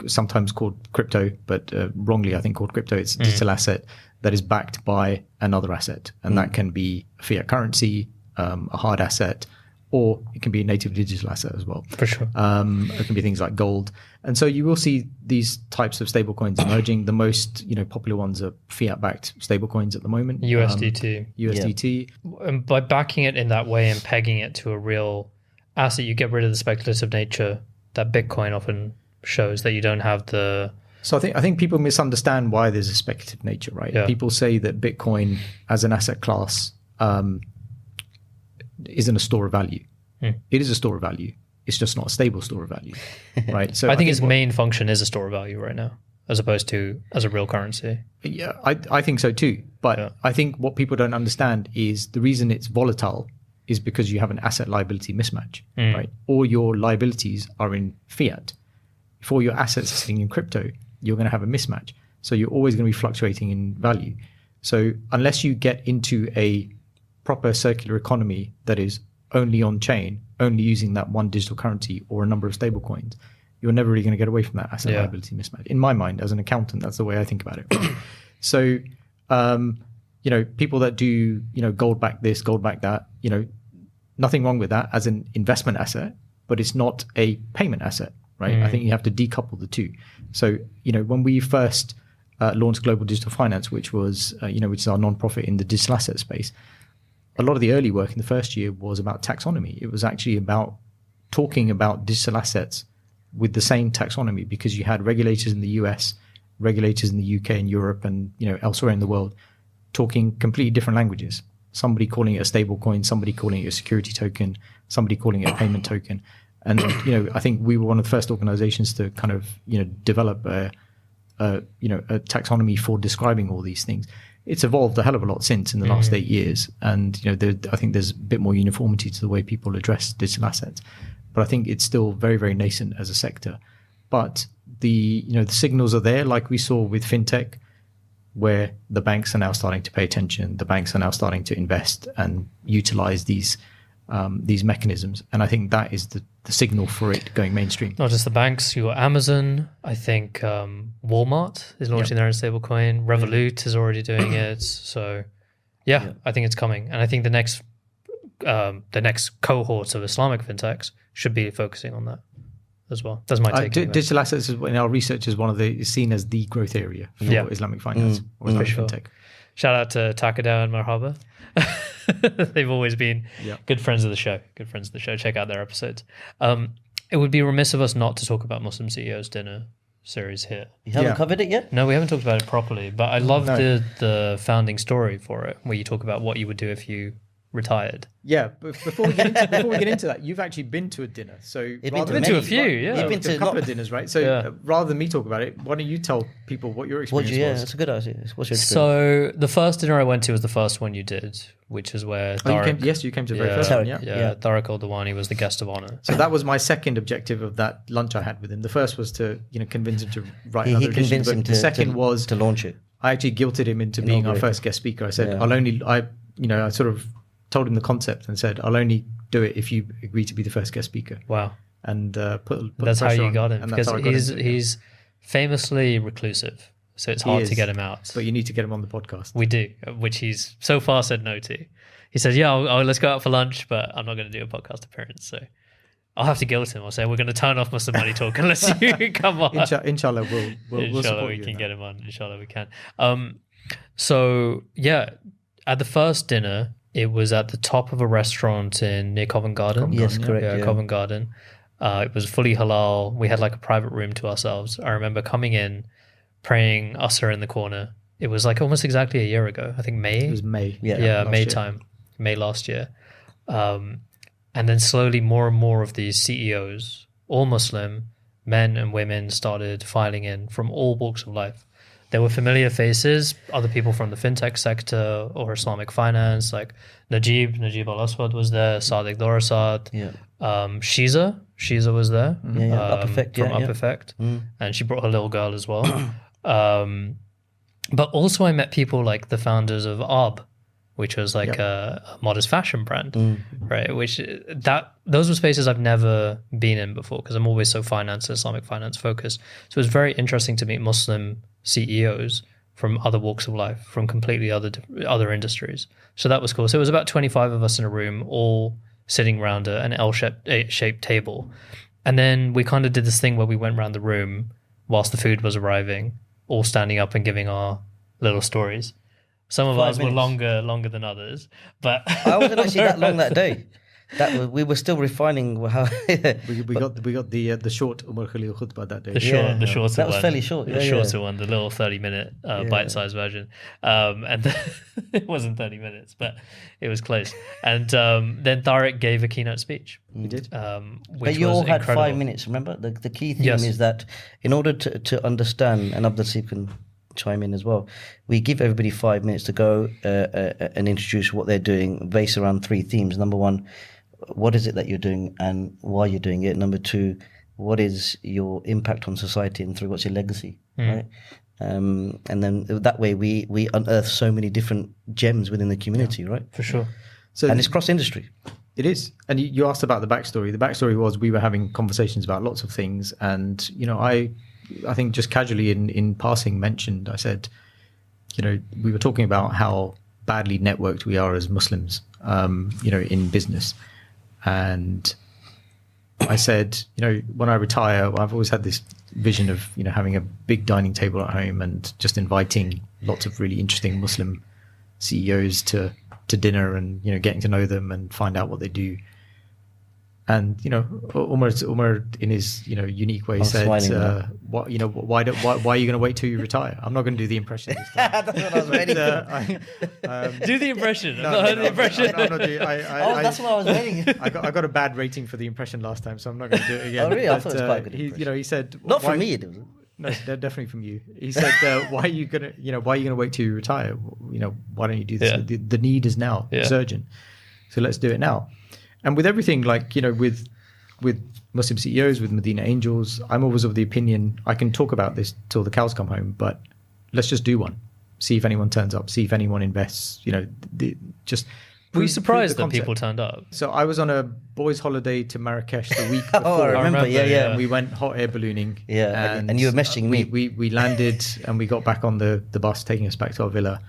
sometimes called crypto, but wrongly I think called crypto. It's a digital asset that is backed by another asset, and that can be a fiat currency, a hard asset, or it can be a native digital asset as well.
For sure.
It can be things like gold. And so you will see these types of stable coins emerging. The most popular ones are fiat-backed stable coins at the moment.
USDT. And by backing it in that way and pegging it to a real asset, you get rid of the speculative nature that Bitcoin often shows, that you don't have the...
So I think people misunderstand why there's a speculative nature, right? Yeah. People say that Bitcoin as an asset class isn't a store of value. It is a store of value. It's just not a stable store of value, right? So
I think its main function is a store of value right now, as opposed to as a real currency.
Yeah, I think so too. But I think what people don't understand is the reason it's volatile is because you have an asset liability mismatch, right? All your liabilities are in fiat. If all your assets are sitting in crypto, you're going to have a mismatch. So you're always going to be fluctuating in value. So unless you get into a proper circular economy that is only on chain, only using that one digital currency or a number of stable coins, you're never really going to get away from that asset liability mismatch. In my mind, as an accountant, that's the way I think about it. So, people that do, gold back this, gold back that, nothing wrong with that as an investment asset, but it's not a payment asset, right? I think you have to decouple the two. So, when we first launched Global Digital Finance, which was, which is our nonprofit in the digital asset space, a lot of the early work in the first year was about taxonomy. It was actually about talking about digital assets with the same taxonomy, because you had regulators in the US, regulators in the UK and Europe and elsewhere in the world talking completely different languages. Somebody calling it a stable coin, somebody calling it a security token, somebody calling it a payment token. And I think we were one of the first organizations to kind of develop a taxonomy for describing all these things. It's evolved a hell of a lot since in the last 8 years, and I think there's a bit more uniformity to the way people address digital assets. But I think it's still very, very nascent as a sector. But the signals are there, like we saw with FinTech, where the banks are now starting to pay attention. The banks are now starting to invest and utilize these mechanisms, and I think that is the signal for it going mainstream.
Not just the banks, you got Amazon. I think Walmart is launching their own stablecoin. Revolut is already doing it. So I think it's coming, and I think the next cohort of Islamic fintechs should be focusing on that as well. That's my take.
Digital assets in our research is seen as the growth area for Islamic finance or Islamic fintech.
Shout out to Takada and Marhaba. They've always been good friends of the show. Check out their episodes. It would be remiss of us not to talk about Muslim CEOs dinner series here.
You haven't covered it yet?
No, we haven't talked about it properly, but I love the founding story for it, where you talk about what you would do if you retired.
Yeah, but before we get into that, you've actually been to a dinner. So
you've been to a few,
You've been to a couple of dinners, right? So rather than me talk about it, why don't you tell people what your experience was?
Yeah, that's a good idea. What's your experience?
So the first dinner I went to was the first one you did, which is where
you came to the very first one.
Tariq Al-Dawani was the guest of honor.
So that was my second objective of that lunch I had with him. The first was to convince him to write another edition, but the second was
to launch it.
I actually guilted him into being our first guest speaker. I said I sort of told him the concept and said, I'll only do it if you agree to be the first guest speaker.
Wow.
And put
that's how you got him,
and
because he's famously reclusive, so it's hard to get him out.
But you need to get him on the podcast.
We do, which he's so far said no to. He says, let's go out for lunch, but I'm not going to do a podcast appearance. So I'll have to guilt him. I'll say, we're going to turn off Muslim Money Talk unless you come on.
Inshallah, we'll
Inshallah, we can get him on. Inshallah, we can. At the first dinner, It was at the top of a restaurant near Covent Garden.
Yes, correct.
Yeah, Covent Garden. It was fully halal. We had like a private room to ourselves. I remember coming in, praying Usher in the corner. It was like almost exactly a year ago. I think May.
It was May.
Yeah, May time. May last year. And then slowly more and more of these CEOs, all Muslim, men and women, started filing in from all walks of life. There were familiar faces, other people from the FinTech sector or Islamic finance, like Najib Al-Aswad was there, Sadiq Dorasad, Shiza was there from Up Effect, and she brought her little girl as well. But also I met people like the founders of Areeb, which was like a modest fashion brand, right? Those were spaces I've never been in before because I'm always so Islamic finance focused. So it was very interesting to meet Muslim CEOs from other walks of life, from completely other industries. So that was cool. So it was about 25 of us in a room, all sitting around an L-shaped table. And then we kind of did this thing where we went around the room whilst the food was arriving, all standing up and giving our little stories. Some of ours were longer than others, but
I wasn't actually that long that day. We were still refining how
we got the short Umar Khalil khutbah that day.
The shorter one.
That was fairly short.
The shorter one, the little 30-minute bite-sized version. And it wasn't 30 minutes, but it was close. And then Tariq gave a keynote speech.
He did.
But you all had 5 minutes, remember? The key theme is that in order to understand, and Abdul Haseeb can chime in as well, we give everybody 5 minutes to go and introduce what they're doing based around 3 themes. Number 1, what is it that you're doing and why you're doing it? Number 2, what is your impact on society, and 3, what's your legacy, right? And then that way we unearth so many different gems within the community, right?
For sure.
And it's cross-industry.
It is. And you asked about the backstory. The backstory was we were having conversations about lots of things, and I think just casually in passing mentioned, I said, we were talking about how badly networked we are as Muslims, in business. And I said, when I retire, I've always had this vision of, having a big dining table at home and just inviting lots of really interesting Muslim CEOs to dinner and, getting to know them and find out what they do. And Umar in his unique way said, why are you going to wait till you retire? I'm not going to do the impression this time.
That's what I was waiting for.
Do the impression.
No, I've not heard the impression. I'm not doing.
That's what I was waiting.
I got a bad rating for the impression last time, so I'm not going to do it again.
Oh really? I thought it was quite good.
He said
not from me. It was.
No, definitely from you. He said, "Why are you gonna wait till you retire? Why don't you do this? The need is now, it's urgent. So let's do it now." And with everything, with Muslim CEOs, with Madinah Angels, I'm always of the opinion I can talk about this till the cows come home, but let's just do one. See if anyone turns up. See if anyone invests.
Were you surprised that people turned up?
So I was on a boys' holiday to Marrakesh the week before.
I remember. Yeah.
And we went hot air ballooning.
Yeah, and you were messaging me.
We landed and we got back on the bus taking us back to our villa,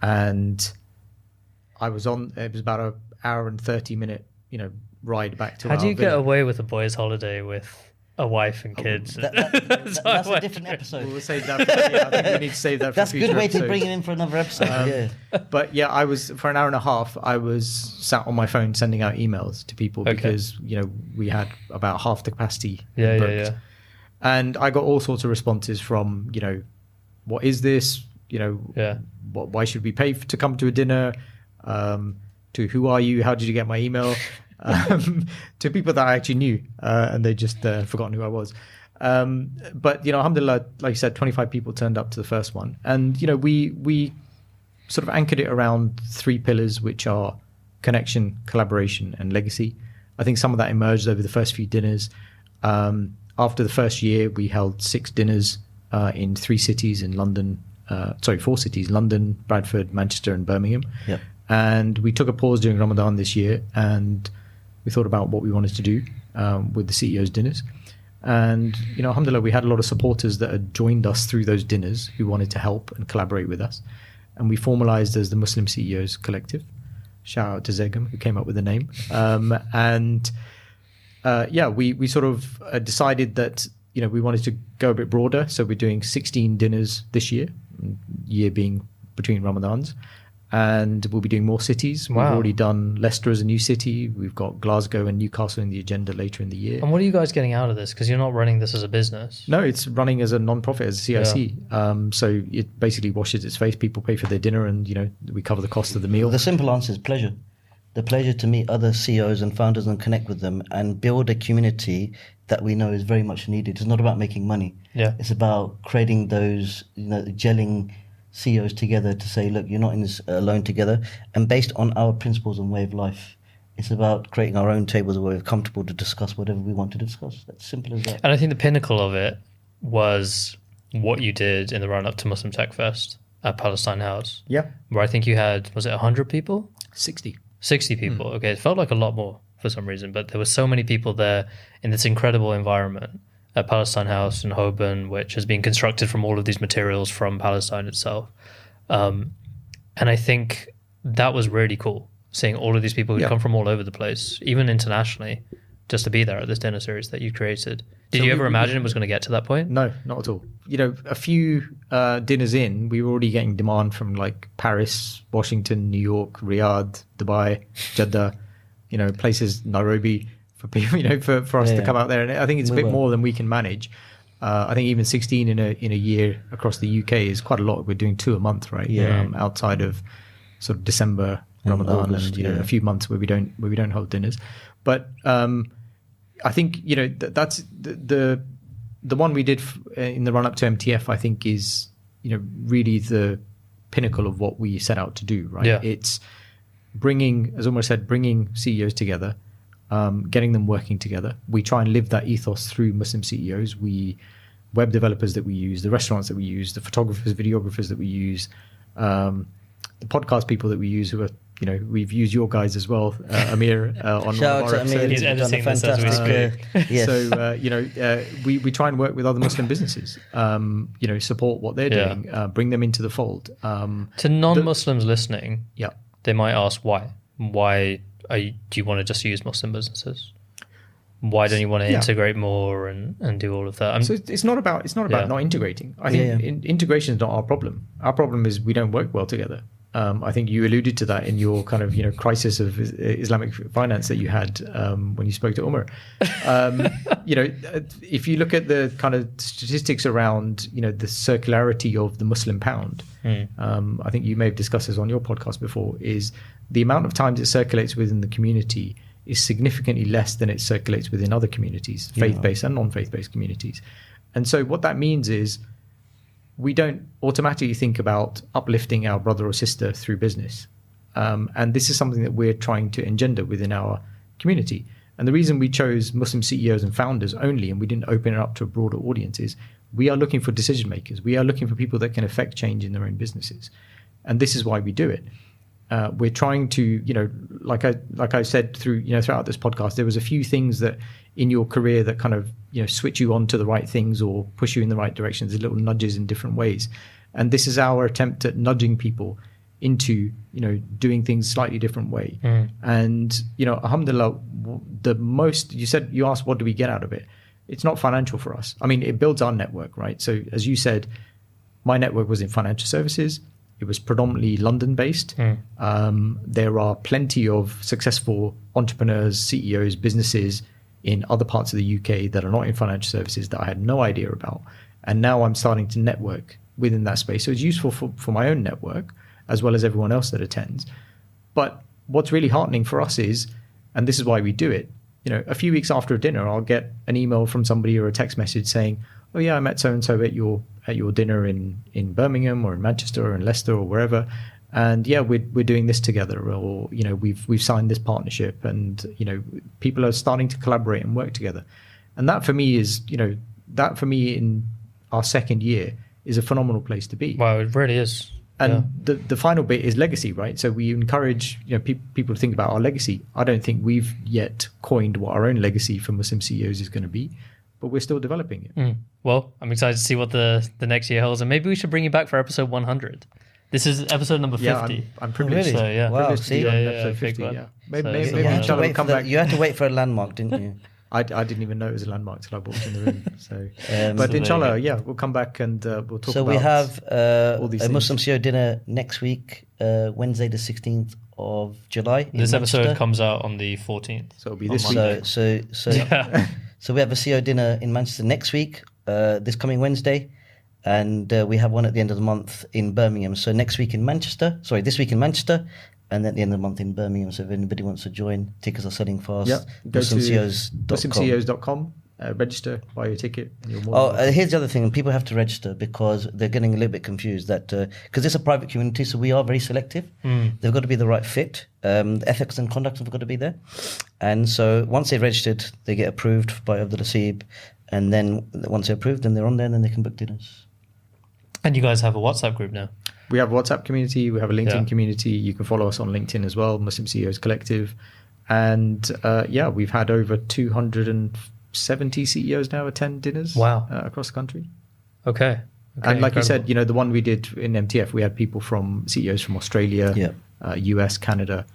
and it was about an hour and 30-minute ride back to our villa.
How do you get away with a boys' holiday with a wife and kids?
That's a different episode.
We'll save that. I think we need to save that.
That's
for
a good way
episodes.
to bring it in for another episode.
But I was for an hour and a half. I was sat on my phone sending out emails to people because we had about half the capacity.
Yeah.
And I got all sorts of responses from what is this? Why should we pay to come to a dinner? To who are you? How did you get my email? To people that I actually knew, and they just forgotten who I was. But alhamdulillah, like you said, 25 people turned up to the first one, and we sort of anchored it around 3 pillars, which are connection, collaboration, and legacy. I think some of that emerged over the first few dinners. After the first year, we held 6 dinners in 3 cities in London. 4 cities: London, Bradford, Manchester, and Birmingham.
Yep.
And we took a pause during Ramadan this year, and we thought about what we wanted to do with the CEO's dinners. And, alhamdulillah, we had a lot of supporters that had joined us through those dinners who wanted to help and collaborate with us. And we formalized as the Muslim CEOs Collective. Shout out to Zegum, who came up with the name. We sort of decided that, we wanted to go a bit broader. So we're doing 16 dinners this year being between Ramadans. and we'll be doing more cities.
Wow.
We've already done Leicester as a new city. We've got Glasgow and Newcastle in the agenda later in the year.
And what are you guys getting out of this? Because you're not running this as a business.
No, it's running as a non-profit, as a CIC. So it basically washes its face. People pay for their dinner, and we cover the cost of the meal.
The simple answer is pleasure. The pleasure to meet other CEOs and founders and connect with them and build a community that we know is very much needed. It's not about making money.
Yeah.
It's about creating those, gelling CEOs together to say, look, you're not in this alone together. And based on our principles and way of life, it's about creating our own tables where we're comfortable to discuss whatever we want to discuss. That's simple as that.
And I think the pinnacle of it was what you did in the run-up to Muslim Tech Fest at Palestine House.
Yeah.
Where I think you had, was it 100 people?
60
people. Okay, it felt like a lot more for some reason, but there were so many people there in this incredible environment at Palestine House in Holborn, which has been constructed from all of these materials from Palestine itself. And I think that was really cool, seeing all of these people who come from all over the place, even internationally, just to be there at this dinner series that you created. Did you ever imagine it was going to get to that point?
No, not at all. A few dinners in, we were already getting demand from like Paris, Washington, New York, Riyadh, Dubai, Jeddah, places, Nairobi, for people, for us to come out there. And I think it's a bit more than we can manage. I think even 16 in a year across the UK is quite a lot. We're doing 2 a month, right?
Yeah.
Outside of sort of December, Ramadan,
August,
and a few months where we don't hold dinners. But I think that's the one we did in the run up to MTF. I think is really the pinnacle of what we set out to do. Right?
Yeah.
It's bringing, as Umar said, bringing CEOs together, getting them working together. We try and live that ethos through Muslim CEOs. Web developers that we use, the restaurants that we use, the photographers, videographers that we use, the podcast people that we use who are. We've used your guys as well, Amir, on
Shout
one of our
out to Amir.
episodes.
He's editing this as we speak.
Yes.
So, we try and work with other Muslim businesses, support what they're doing, bring them into the fold.
To non-Muslims listening, they might ask why. Why do you want to just use Muslim businesses? Why don't you want to integrate more and do all of that?
So it's not about not integrating. I think integration is not our problem. Our problem is we don't work well together. I think you alluded to that in your kind of crisis of Islamic finance that you had when you spoke to Umar. If you look at the kind of statistics around the circularity of the Muslim pound, I think you may have discussed this on your podcast before. Is the amount of times it circulates within the community is significantly less than it circulates within other communities, faith-based and non-faith-based communities. And so what that means is we don't automatically think about uplifting our brother or sister through business. And this is something that we're trying to engender within our community. And the reason we chose Muslim CEOs and founders only, and we didn't open it up to a broader audience, is we are looking for decision makers. We are looking for people that can affect change in their own businesses. And this is why we do it. We're trying to, like I said throughout this podcast, there was a few things that in your career that kind of, switch you on to the right things or push you in the right directions, little nudges in different ways. And this is our attempt at nudging people into, doing things slightly different way. And, alhamdulillah, you asked, what do we get out of it? It's not financial for us. I mean, it builds our network, right? So as you said, my network was in financial services. It was predominantly London-based. There are plenty of successful entrepreneurs, CEOs, businesses in other parts of the UK that are not in financial services that I had no idea about. And now I'm starting to network within that space. So it's useful for my own network as well as everyone else that attends. But what's really heartening for us is, and this is why we do it, a few weeks after a dinner, I'll get an email from somebody or a text message saying, oh yeah, I met so-and-so at your dinner in Birmingham or in Manchester or in Leicester or wherever. And yeah, we're doing this together, or, we've signed this partnership, and, people are starting to collaborate and work together. And that for me is, in our second year is a phenomenal place to be.
Wow, it really is.
And the final bit is legacy, right? So we encourage people to think about our legacy. I don't think we've yet coined what our own legacy for Muslim CEOs is going to be, but we're still developing it.
Well, I'm excited to see what the next year holds, and maybe we should bring you back for episode 100. This is episode number 50.
Yeah, I'm privileged.
Really?
So, yeah.
Wow,
privileged to be on episode 50. Yeah. Maybe inshallah we'll come back.
You had to wait for a landmark, didn't you?
I didn't even know it was a landmark till I walked in the room. So, but inshallah, we'll come back and we'll talk. So
we have
all these
a Muslim CEO dinner next week, Wednesday the 16th of July.
This episode comes out on the 14th.
So it'll be this week.
So we have a CEO dinner in Manchester next week, this coming Wednesday, and we have one at the end of the month in Birmingham. So this week in Manchester, and at the end of the month in Birmingham. So if anybody wants to join, tickets are selling fast.
Yeah, go to muslimceos.com, register, buy your ticket. And you're more
here's the other thing. People have to register because they're getting a little bit confused that because it's a private community, so we are very selective. They've got to be the right fit. The ethics and conduct have got to be there. And so once they're registered, they get approved by Abdul Haseeb. And then once they're approved, then they're on there and then they can book dinners.
And you guys have a WhatsApp group now?
We have a WhatsApp community. We have a LinkedIn community. You can follow us on LinkedIn as well, Muslim CEOs Collective. And we've had over 270 CEOs now attend dinners across the country.
Okay.
And like you said, the one we did in MTF, we had people from CEOs from Australia, US, Canada,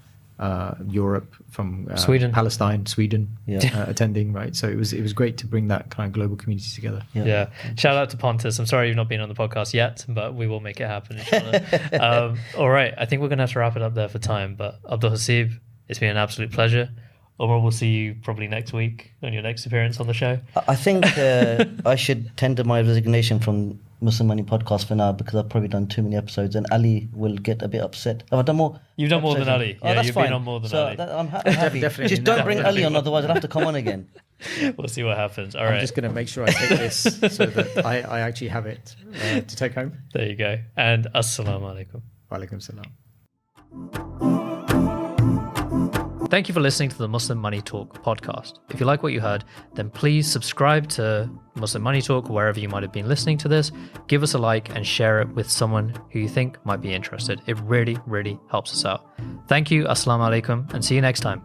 Europe, from
Sweden,
Palestine, Sweden, attending, right? So it was great to bring that kind of global community together.
Yeah. Shout out to Pontus. I'm sorry you've not been on the podcast yet, but we will make it happen, inshallah. All right. I think we're going to have to wrap it up there for time. But Abdul Haseeb, it's been an absolute pleasure. Omar, we'll see you probably next week on your next appearance on the show.
I think I should tender my resignation from Muslim Money podcast for now because I've probably done too many episodes and Ali will get a bit upset. Have I done more?
You've done more than Ali.
Yeah,
you've
fine.
been on more than Ali.
I'm happy. Just don't bring Ali on, otherwise I'll have to come on again.
We'll see what happens. All
I'm
right.
just going to make sure I take this so that I actually have it to take home.
There you go. And assalamu alaikum.
Wa alaikum salam.
Thank you for listening to the Muslim Money Talk podcast. If you like what you heard, then please subscribe to Muslim Money Talk wherever you might have been listening to this. Give us a like and share it with someone who you think might be interested. It really, really helps us out. Thank you, assalamu alaikum, and see you next time.